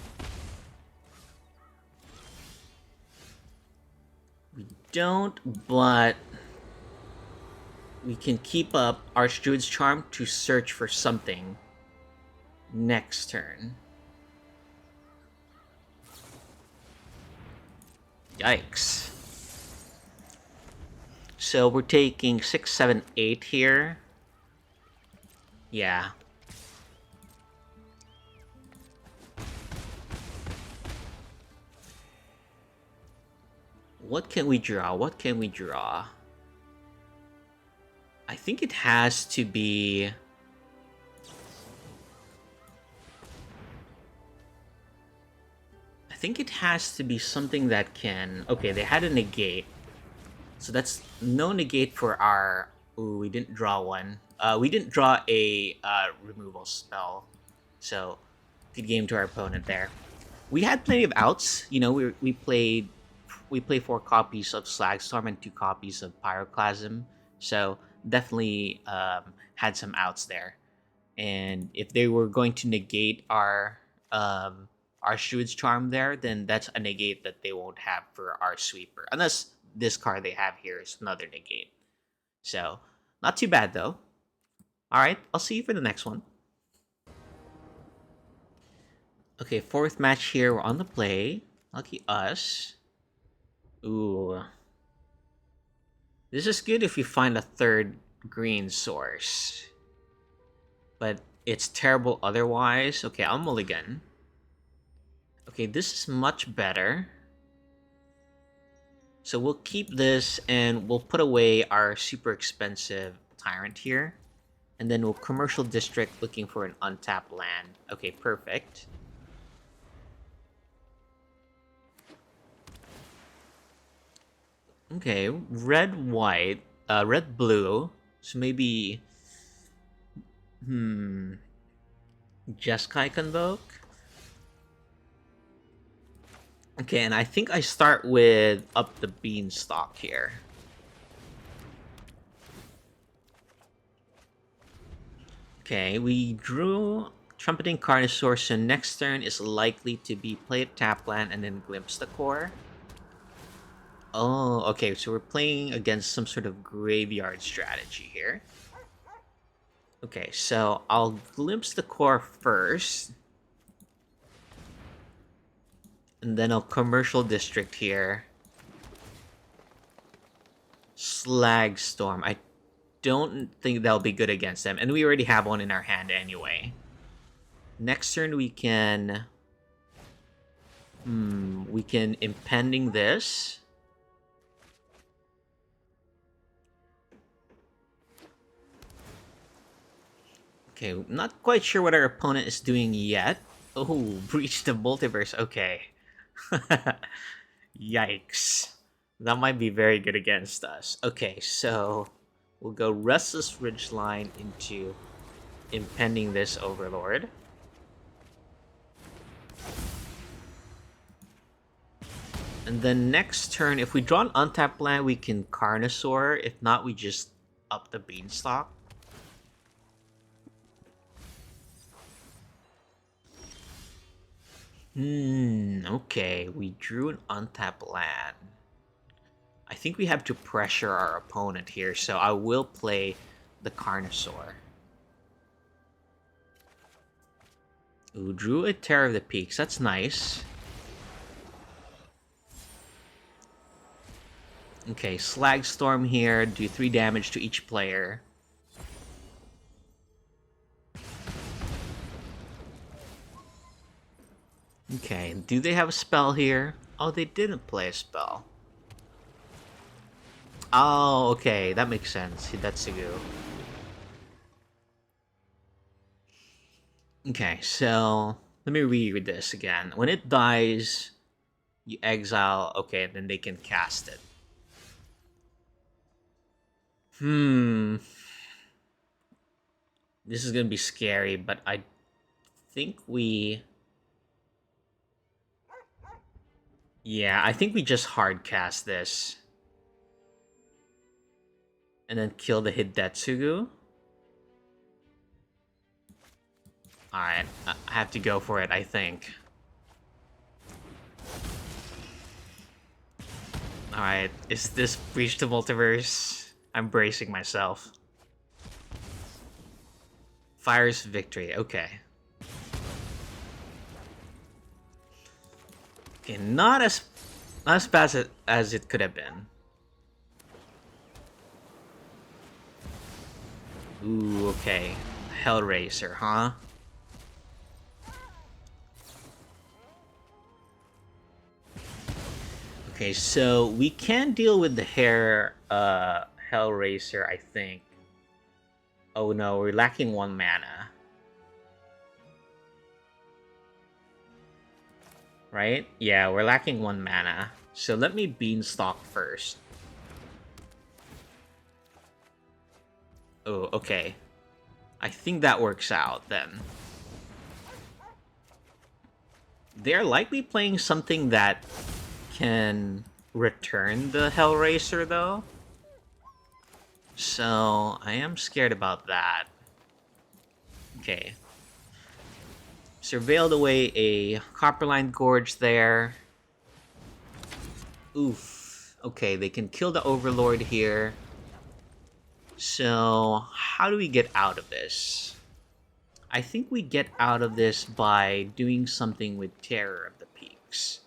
We don't, but we can keep up Archdruid's Charm to search for something next turn. Yikes. So we're taking 6, 7, 8 here. Yeah. What can we draw? What can we draw? I think it has to be... I think it has to be something that can... Okay, they had a negate. So that's no negate for our... Ooh, we didn't draw one. We didn't draw a removal spell. So, good game to our opponent there. We had plenty of outs. You know, we played we play 4 copies of Slagstorm and 2 copies of Pyroclasm, so definitely had some outs there. And if they were going to negate um, our Archdruid's Charm there, then that's a negate that they won't have for our Sweeper, unless this card they have here is another negate. So not too bad though. All right, I'll see you for the next one. Okay, 4th match here. We're on the play. Lucky us. Ooh. This is good if you find a 3rd green source. But it's terrible otherwise. Okay, I'll mulligan. Okay, this is much better. So we'll keep this and we'll put away our super expensive Tyrant here. And then we'll Commercial District looking for an untapped land. Okay, perfect. Okay, red-white, red-blue. So maybe... Jeskai Convoke? Okay, and I think I start with Up the Beanstalk here. Okay, we drew Trumpeting Carnosaur, so next turn is likely to be play a tap land and then glimpse the core. Oh, okay, so we're playing against some sort of graveyard strategy here. Okay, so I'll glimpse the core first. And then I'll Commercial District here. Slagstorm. I don't think that'll be good against them. And we already have one in our hand anyway. Next turn we can... we can Impending this. Okay, not quite sure what our opponent is doing yet. Oh, Breach the Multiverse. Okay. Yikes. That might be very good against us. Okay, so we'll go Restless Ridgeline into Impending this Overlord. And then next turn, if we draw an untapped land, we can Carnosaur. If not, we just Up the Beanstalk. Okay. We drew an untapped land. I think we have to pressure our opponent here, so I will play the Carnosaur. Ooh, drew a Terror of the Peaks. That's nice. Okay, Slagstorm here. Do 3 damage to each player. Okay, do they have a spell here? Oh, they didn't play a spell. Oh, okay, that makes sense. Hidetsugu. Okay, so let me reread this again. When it dies, you exile. Okay, then they can cast it. This is gonna be scary, but I think we... Yeah, I think we just hard cast this. And then kill the Hidetsugu. Alright, I have to go for it, I think. Alright, is this Breach the Multiverse? I'm bracing myself. Fire's victory, okay. Okay, not as bad as it could have been. Ooh, okay. Hellraiser, huh? Okay, so we can deal with the Hellraiser, I think. Oh no, we're lacking 1 mana. Right? Yeah, we're lacking 1 mana. So let me Beanstalk first. Oh, okay. I think that works out then. They're likely playing something that can return the Hellraiser though. So I am scared about that. Okay. Surveilled away a Copperline Gorge there. Oof. Okay, they can kill the Overlord here. So, how do we get out of this? I think we get out of this by doing something with Terror of the Peaks.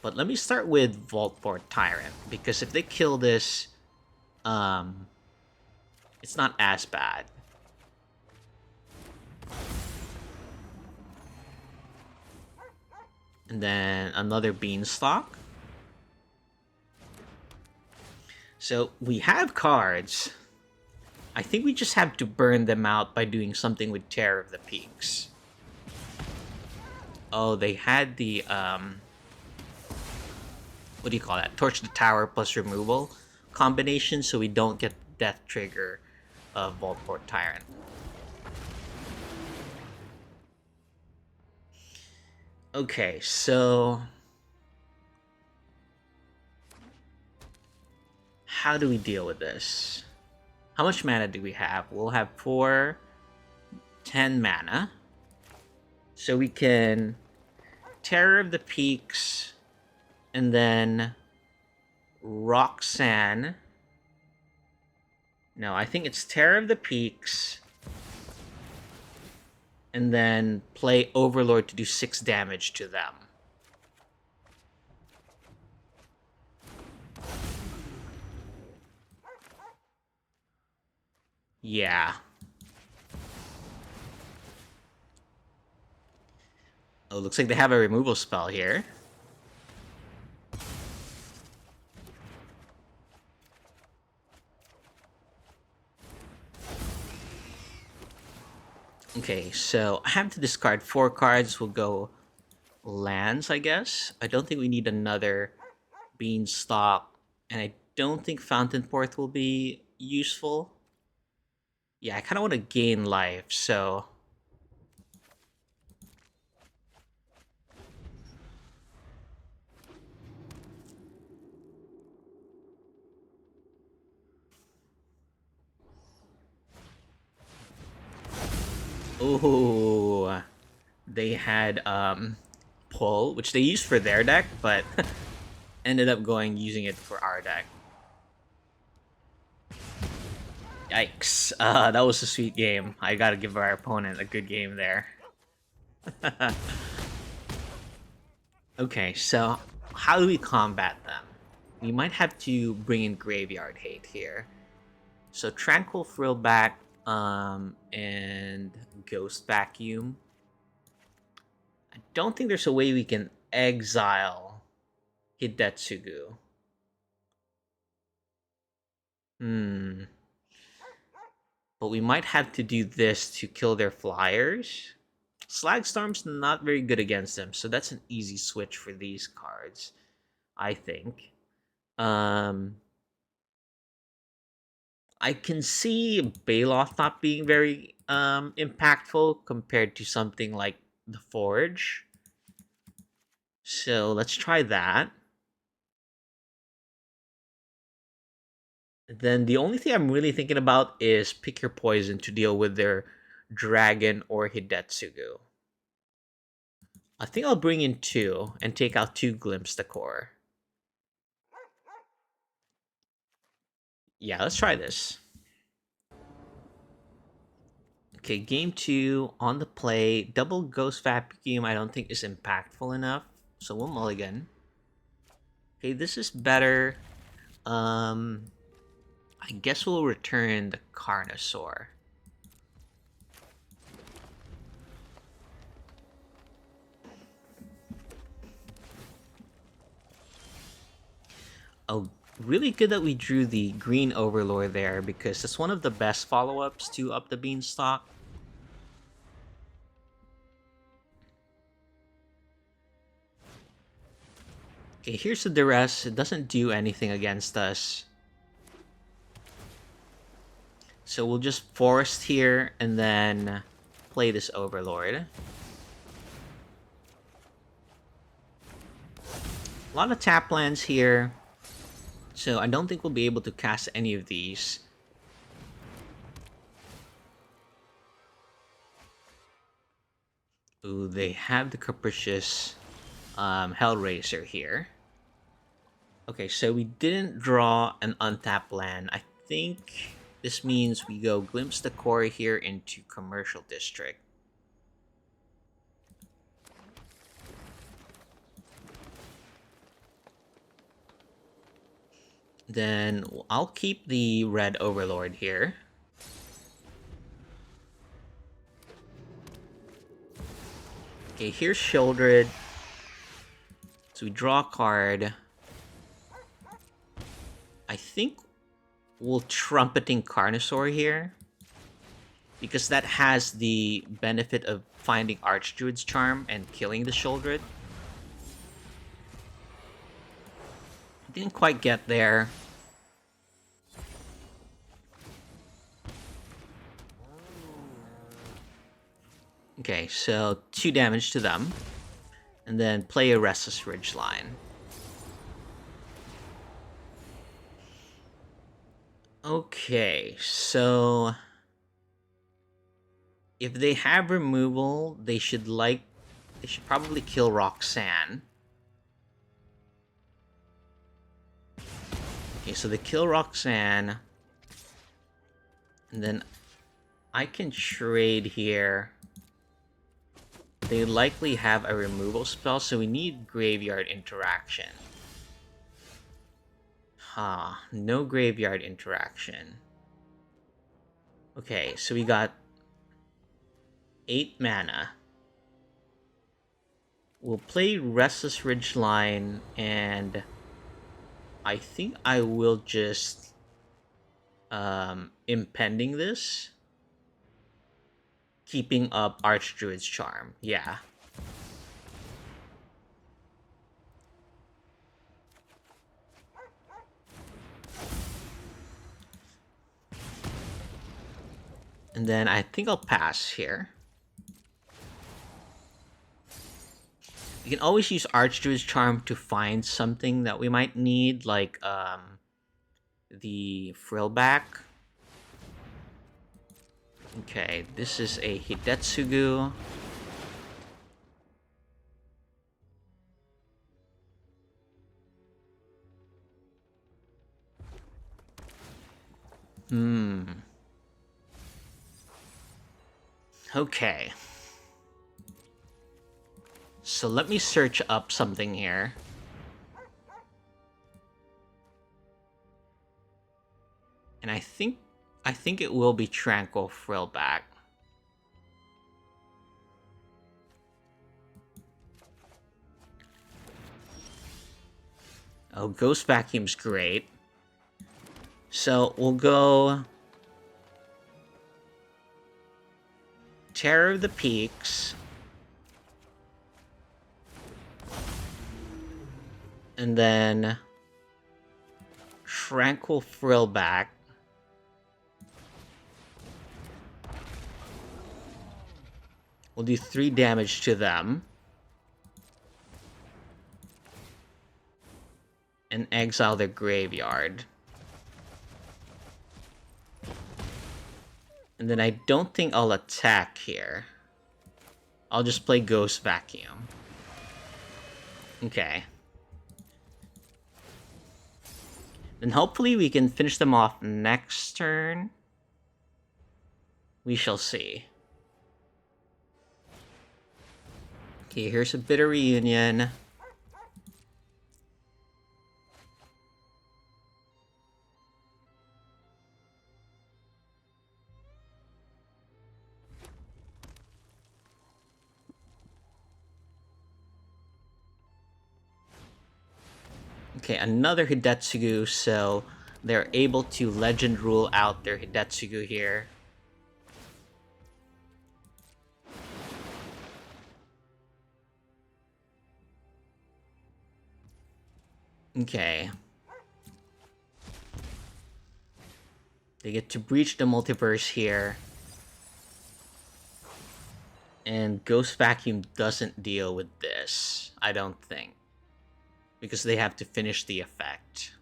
But let me start with Vaultport Tyrant, because if they kill this, it's not as bad. And then another Beanstalk. So we have cards. I think we just have to burn them out by doing something with Terror of the Peaks. Oh, they had the, what do you call that? Torch the Tower plus removal combination, so we don't get the death trigger of Vaultport Tyrant. Okay, so how do we deal with this? How much mana do we have? We'll have 10 mana. So we can Terror of the Peaks, and then Roxanne. No, I think it's Terror of the Peaks, and then play Overlord to do 6 damage to them. Yeah. Oh, looks like they have a removal spell here. Okay, so I have to discard 4 cards. We'll go lands, I guess. I don't think we need another Beanstalk, and I don't think Fountain Port will be useful. Yeah, I kind of want to gain life, so... Ooh, they had pull, which they used for their deck, but ended up using it for our deck. Yikes! That was a sweet game. I gotta give our opponent a good game there. Okay, so how do we combat them? We might have to bring in Graveyard Hate here. So Tranquil Frillback, and Ghost Vacuum. I don't think there's a way we can exile Hidetsugu. But we might have to do this to kill their flyers. Slagstorm's not very good against them, so that's an easy switch for these cards, I think. I can see Baloth not being very impactful compared to something like the Forge. So let's try that. Then the only thing I'm really thinking about is pick your poison to deal with their Dragon or Hidetsugu. I think I'll bring in 2 and take out 2 Glimpse the Core. Yeah, let's try this. Okay, game 2 on the play. Double Ghost Vacuum I don't think is impactful enough, so we'll mulligan. Okay, this is better. I guess we'll return the Carnosaur. Oh, really good that we drew the green Overlord there, because it's one of the best follow-ups to Up the Beanstalk. Okay, here's the Duress. It doesn't do anything against us. So we'll just Forest here, and then play this Overlord. A lot of tap lands here, so I don't think we'll be able to cast any of these. Ooh, they have the Capricious Hellraiser here. Okay, so we didn't draw an untapped land. I think this means we go Glimpse the Core here into Commercial District. Then I'll keep the Red Overlord here. Okay, here's Shieldred. So we draw a card. I think we'll Trumpeting Carnosaur here, because that has the benefit of finding Archdruid's Charm and killing the Shieldred. Didn't quite get there. Okay, so 2 damage to them. And then play a Restless Ridgeline. Okay, so if they have removal, they should probably kill Roxanne. Okay, so they kill Roxanne. And then I can trade here. They likely have a removal spell, so we need Graveyard Interaction. No Graveyard Interaction. Okay, so we got 8 mana. We'll play Restless Ridgeline, and I think I will just Impending this, keeping up Archdruid's Charm. Yeah. And then I think I'll pass here. You can always use Archdruid's Charm to find something that we might need, like the Frillback. Okay, this is a Hidetsugu. Okay. So let me search up something here. And I think it will be Tranquil Frillback. Oh, Ghost Vacuum's great. So we'll go Terror of the Peaks. And then Tranquil Frillback. We'll do 3 damage to them. And exile their graveyard. And then I don't think I'll attack here. I'll just play Ghost Vacuum. Okay. Then hopefully we can finish them off next turn. We shall see. Okay, here's a Bitter Reunion. Okay, another Hidetsugu, so they're able to Legend Rule out their Hidetsugu here. Okay. They get to breach the multiverse here. And Ghost Vacuum doesn't deal with this, I don't think. because they have to finish the effect.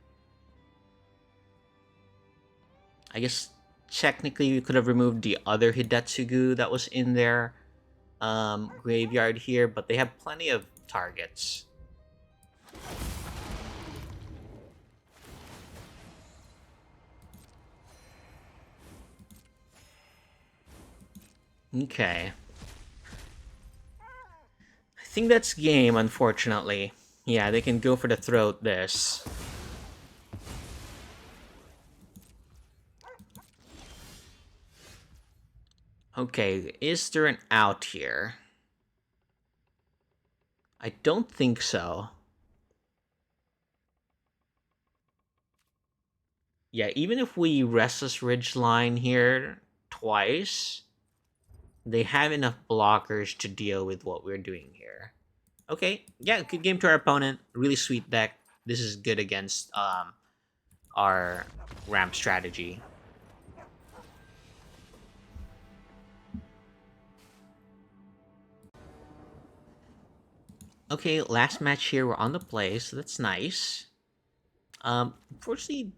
I guess technically we could have removed the other Hidetsugu that was in their graveyard here, but they have plenty of targets. Okay. I think that's game, unfortunately. Yeah, they can go for the throat this. Okay, is there an out here? I don't think so. Yeah, even if we Restless Ridgeline here twice, they have enough blockers to deal with what we're doing here. Okay, yeah, good game to our opponent. Really sweet deck. This is good against our ramp strategy. Okay, last match here. We're on the play, so that's nice. Unfortunately,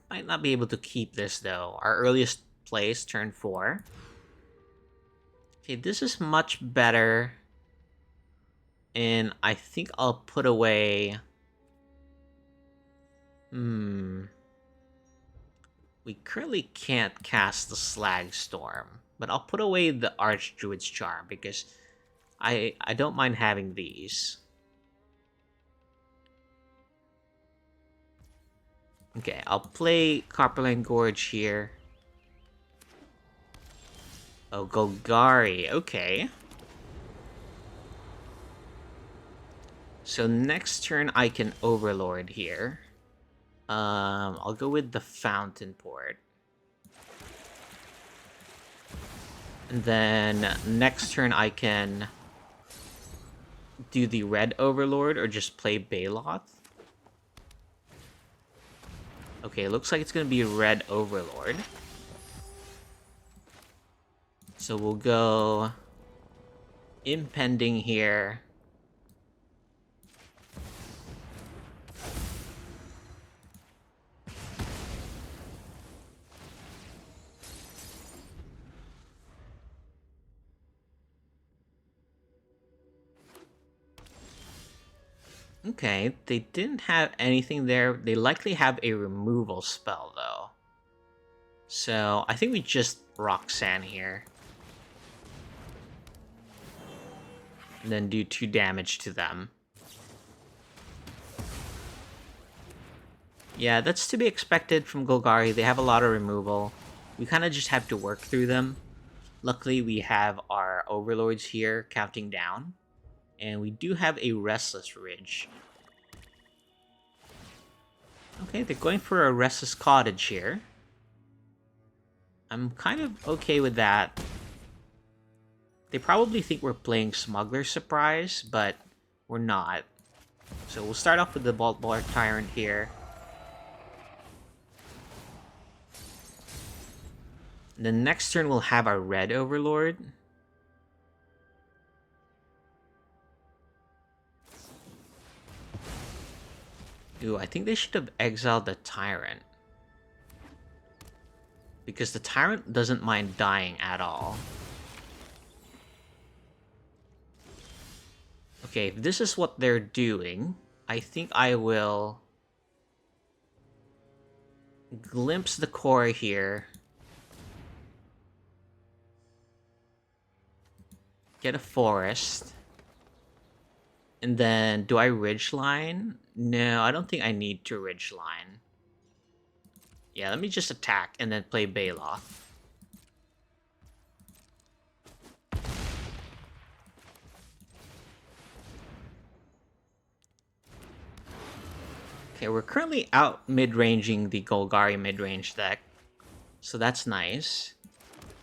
might not be able to keep this though. Our earliest play is turn 4. Okay, this is much better. And I think I'll put away... We currently can't cast the Slag Storm, but I'll put away the Archdruid's Charm because I don't mind having these. Okay, I'll play Copperline Gorge here. Oh, Golgari, okay. So next turn I can Overlord here. I'll go with the Fountain Port. And then next turn I can do the Red Overlord or just play Baloth. Okay, looks like it's gonna be Red Overlord. So we'll go Impending here. Okay, they didn't have anything there. They likely have a removal spell, though. So, I think we just Roxanne here. And then do 2 damage to them. Yeah, that's to be expected from Golgari. They have a lot of removal. We kind of just have to work through them. Luckily, we have our Overlords here counting down. And we do have a Restless Ridge. Okay, they're going for a Restless Cottage here. I'm kind of okay with that. They probably think we're playing Smuggler Surprise, but we're not. So we'll start off with the Boltbark Tyrant here. The next turn we'll have our Red Overlord. Ooh, I think they should have exiled the Tyrant. Because the Tyrant doesn't mind dying at all. Okay, if this is what they're doing, I think I will glimpse the core here. Get a forest. And then, do I ridgeline? No, I don't think I need to ridgeline. Yeah, let me just attack and then play Baloth. Okay, we're currently out mid-ranging the Golgari mid-range deck. So that's nice.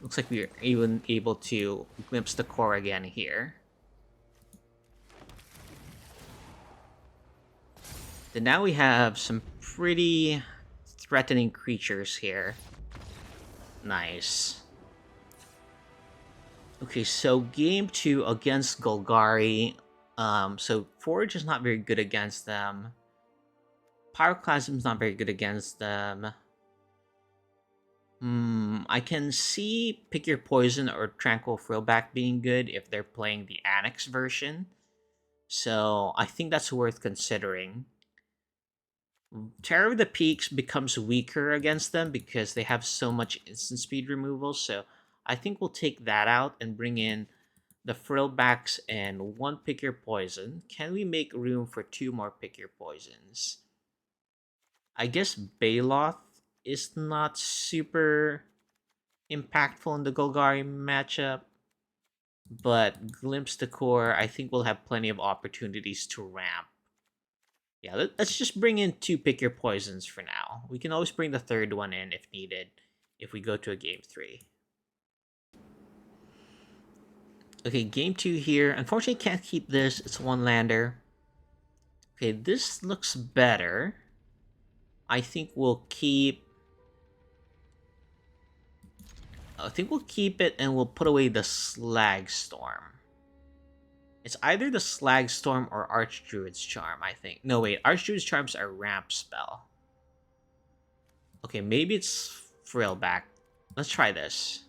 Looks like we're even able to glimpse the core again here. Then now we have some pretty threatening creatures here. Nice. Okay, so game 2 against Golgari. So Forge is not very good against them. Pyroclasm is not very good against them. I can see Pick Your Poison or Tranquil Frillback being good if they're playing the Annex version. So I think that's worth considering. Terror of the Peaks becomes weaker against them because they have so much instant speed removal. So I think we'll take that out and bring in the Frillbacks and one Pick Your Poison. Can we make room for two more Pick Your Poisons? I guess Baloth is not super impactful in the Golgari matchup, but Glimpse the Core, I think we'll have plenty of opportunities to ramp. Yeah, let's just bring in two Pick Your Poisons for now. We can always bring the third one in if needed, if we go to a game 3. Okay, game 2 here. Unfortunately, can't keep this. It's one lander. Okay, this looks better. I think we'll keep... I think we'll keep it and we'll put away the Slag Storm. It's either the Slag Storm or Archdruid's Charm, I think. No, wait. Archdruid's Charm's a ramp spell. Okay, maybe it's Frillback. Let's try this.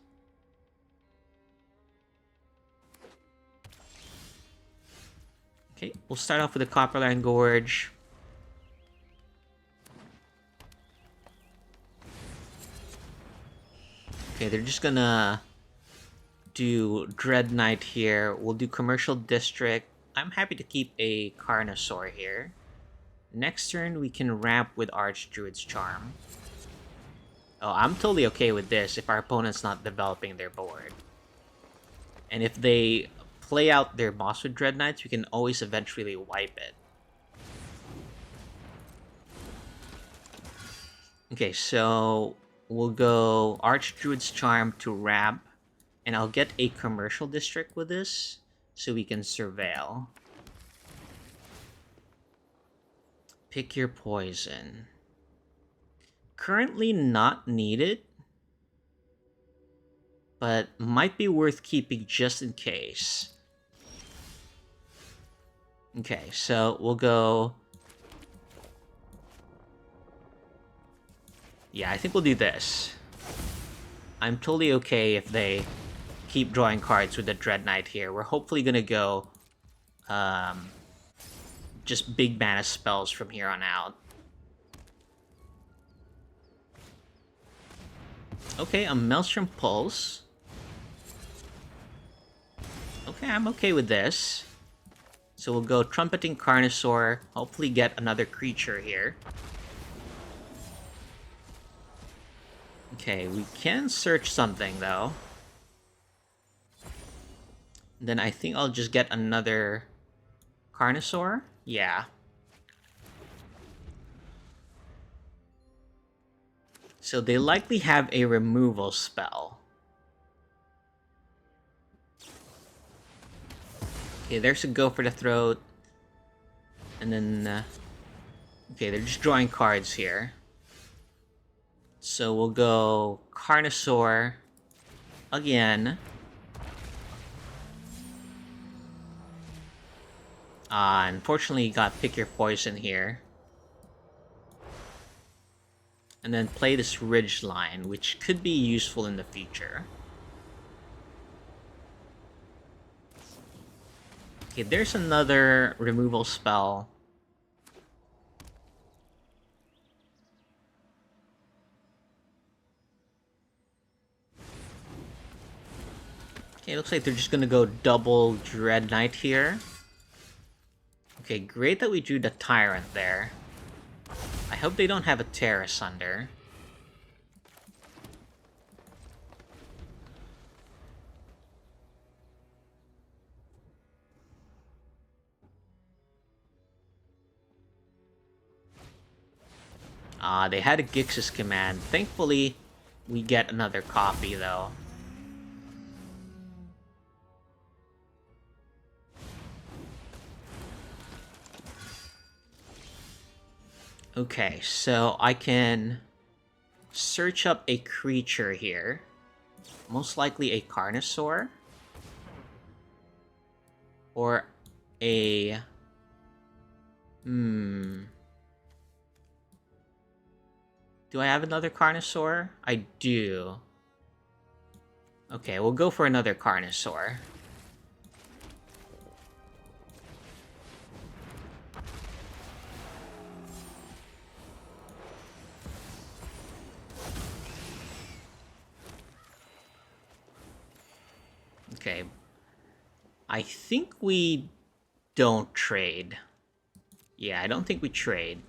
Okay, we'll start off with the Copperland Gorge. Okay, they're just gonna do Dread Knight here. We'll do Commercial District. I'm happy to keep a Carnosaur here. Next turn, we can ramp with Archdruid's Charm. Oh, I'm totally okay with this if our opponent's not developing their board. And if they play out their boss with Dread Knights, we can always eventually wipe it. Okay, so we'll go Archdruid's Charm to ramp, and I'll get a Commercial District with this, so we can surveil. Pick Your Poison. Currently not needed, but might be worth keeping just in case. Okay, so we'll go... Yeah, I think we'll do this. I'm totally okay if they keep drawing cards with the Dread Knight here. We're hopefully gonna go just big mana spells from here on out. Okay, a Maelstrom Pulse. Okay, I'm okay with this. So we'll go Trumpeting Carnosaur, hopefully get another creature here. Okay, we can search something though. Then I think I'll just get another Carnosaur. Yeah. So they likely have a removal spell. Okay, there's a Go for the Throat. And then... okay, they're just drawing cards here. So we'll go Carnosaur again. Unfortunately, you got Pick Your Poison here. And then play this Ridge Line, which could be useful in the future. Okay, there's another removal spell. Okay, looks like they're just gonna go double Dread Knight here. Okay, great that we drew the Tyrant there. I hope they don't have a Terra Sunder. They had a Grixis command. Thankfully, we get another copy, though. Okay, so I can search up a creature here. Most likely a Carnosaur. Or a... Hmm... Do I have another Carnosaur? I do. Okay, we'll go for another Carnosaur. Okay. I think we don't trade. Yeah, I don't think we trade.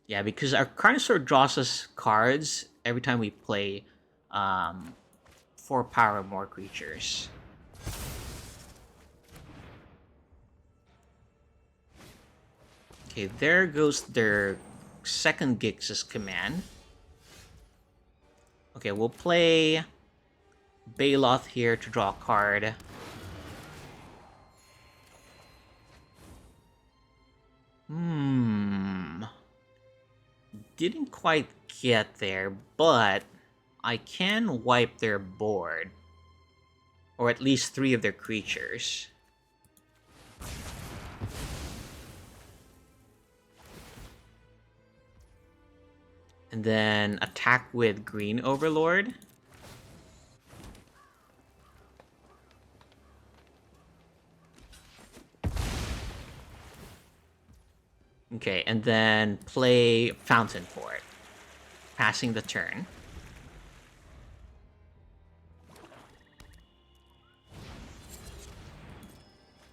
Yeah, because our Carnosaur draws us cards every time we play 4 power or more creatures. Okay, there goes their second Grixis command. Okay, we'll play Baloth here to draw a card. Didn't quite get there, but I can wipe their board. Or at least 3 of their creatures. And then attack with Green Overlord. Okay, and then play Fountain for it. Passing the turn.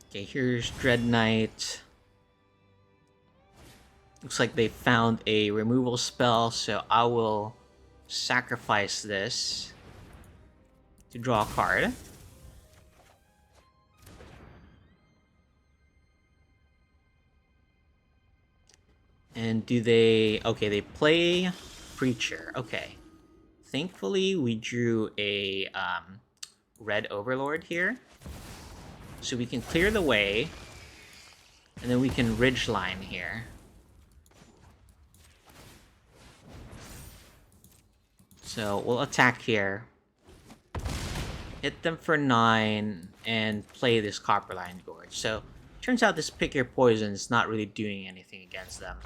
Okay, here's Dread Knight. Looks like they found a removal spell, so I will sacrifice this to draw a card. And do they... Okay, they play Preacher. Okay. Thankfully, we drew a Red Overlord here. So we can clear the way. And then we can Ridgeline here. So we'll attack here. Hit them for 9 and play this Copperline Gorge. So turns out this Pick Your Poison is not really doing anything against them.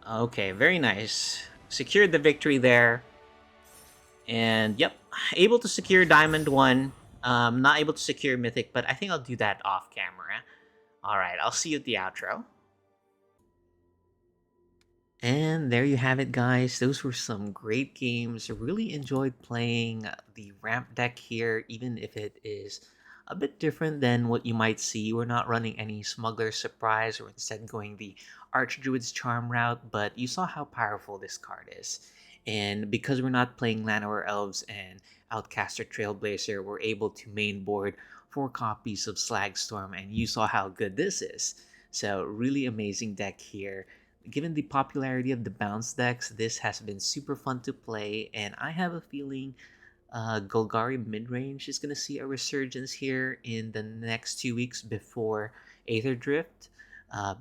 Okay, very nice. Secured the victory there. And yep, able to secure Diamond 1. Not able to secure Mythic, but I think I'll do that off camera. Alright, I'll see you at the outro. And there you have it, guys. Those were some great games. I really enjoyed playing the ramp deck here, even if it is a bit different than what you might see. We're not running any Smuggler Surprise, or instead going the Archdruid's Charm route, but you saw how powerful this card is. And because we're not playing Llanowar Elves and Outcaster Trailblazer, we're able to main board 4 copies of Slagstorm, and you saw how good this is. So really amazing deck here. Given the popularity of the bounce decks, this has been super fun to play, and I have a feeling Golgari Midrange is going to see a resurgence here in the next 2 weeks before Aether Drift,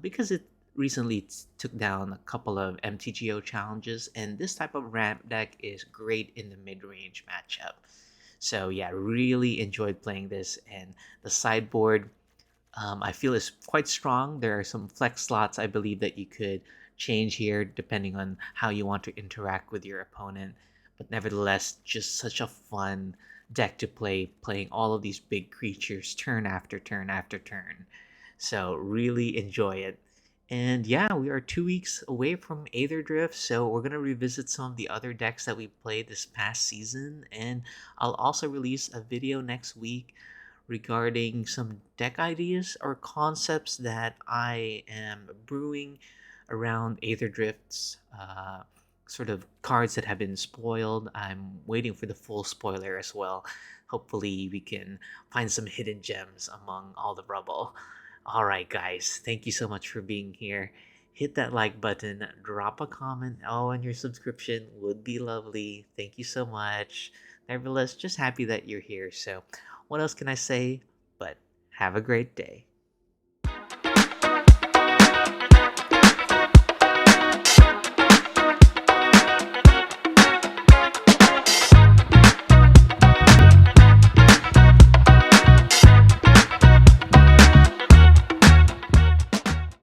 because it recently took down a couple of MTGO challenges, and this type of ramp deck is great in the mid-range matchup. So yeah, really enjoyed playing this, and the sideboard I feel is quite strong. There are some flex slots I believe that you could change here depending on how you want to interact with your opponent. But nevertheless, just such a fun deck to play, playing all of these big creatures turn after turn after turn. So really enjoy it. And yeah, we are 2 weeks away from Aether Drift, so we're going to revisit some of the other decks that we played this past season. And I'll also release a video next week regarding some deck ideas or concepts that I am brewing around Aether Drift's sort of cards that have been spoiled. I'm waiting for the full spoiler as well. Hopefully, we can find some hidden gems among all the rubble. Alright, guys, thank you so much for being here. Hit that like button, drop a comment. Oh, and your subscription would be lovely. Thank you so much. Nevertheless, just happy that you're here. So, what else can I say? But have a great day.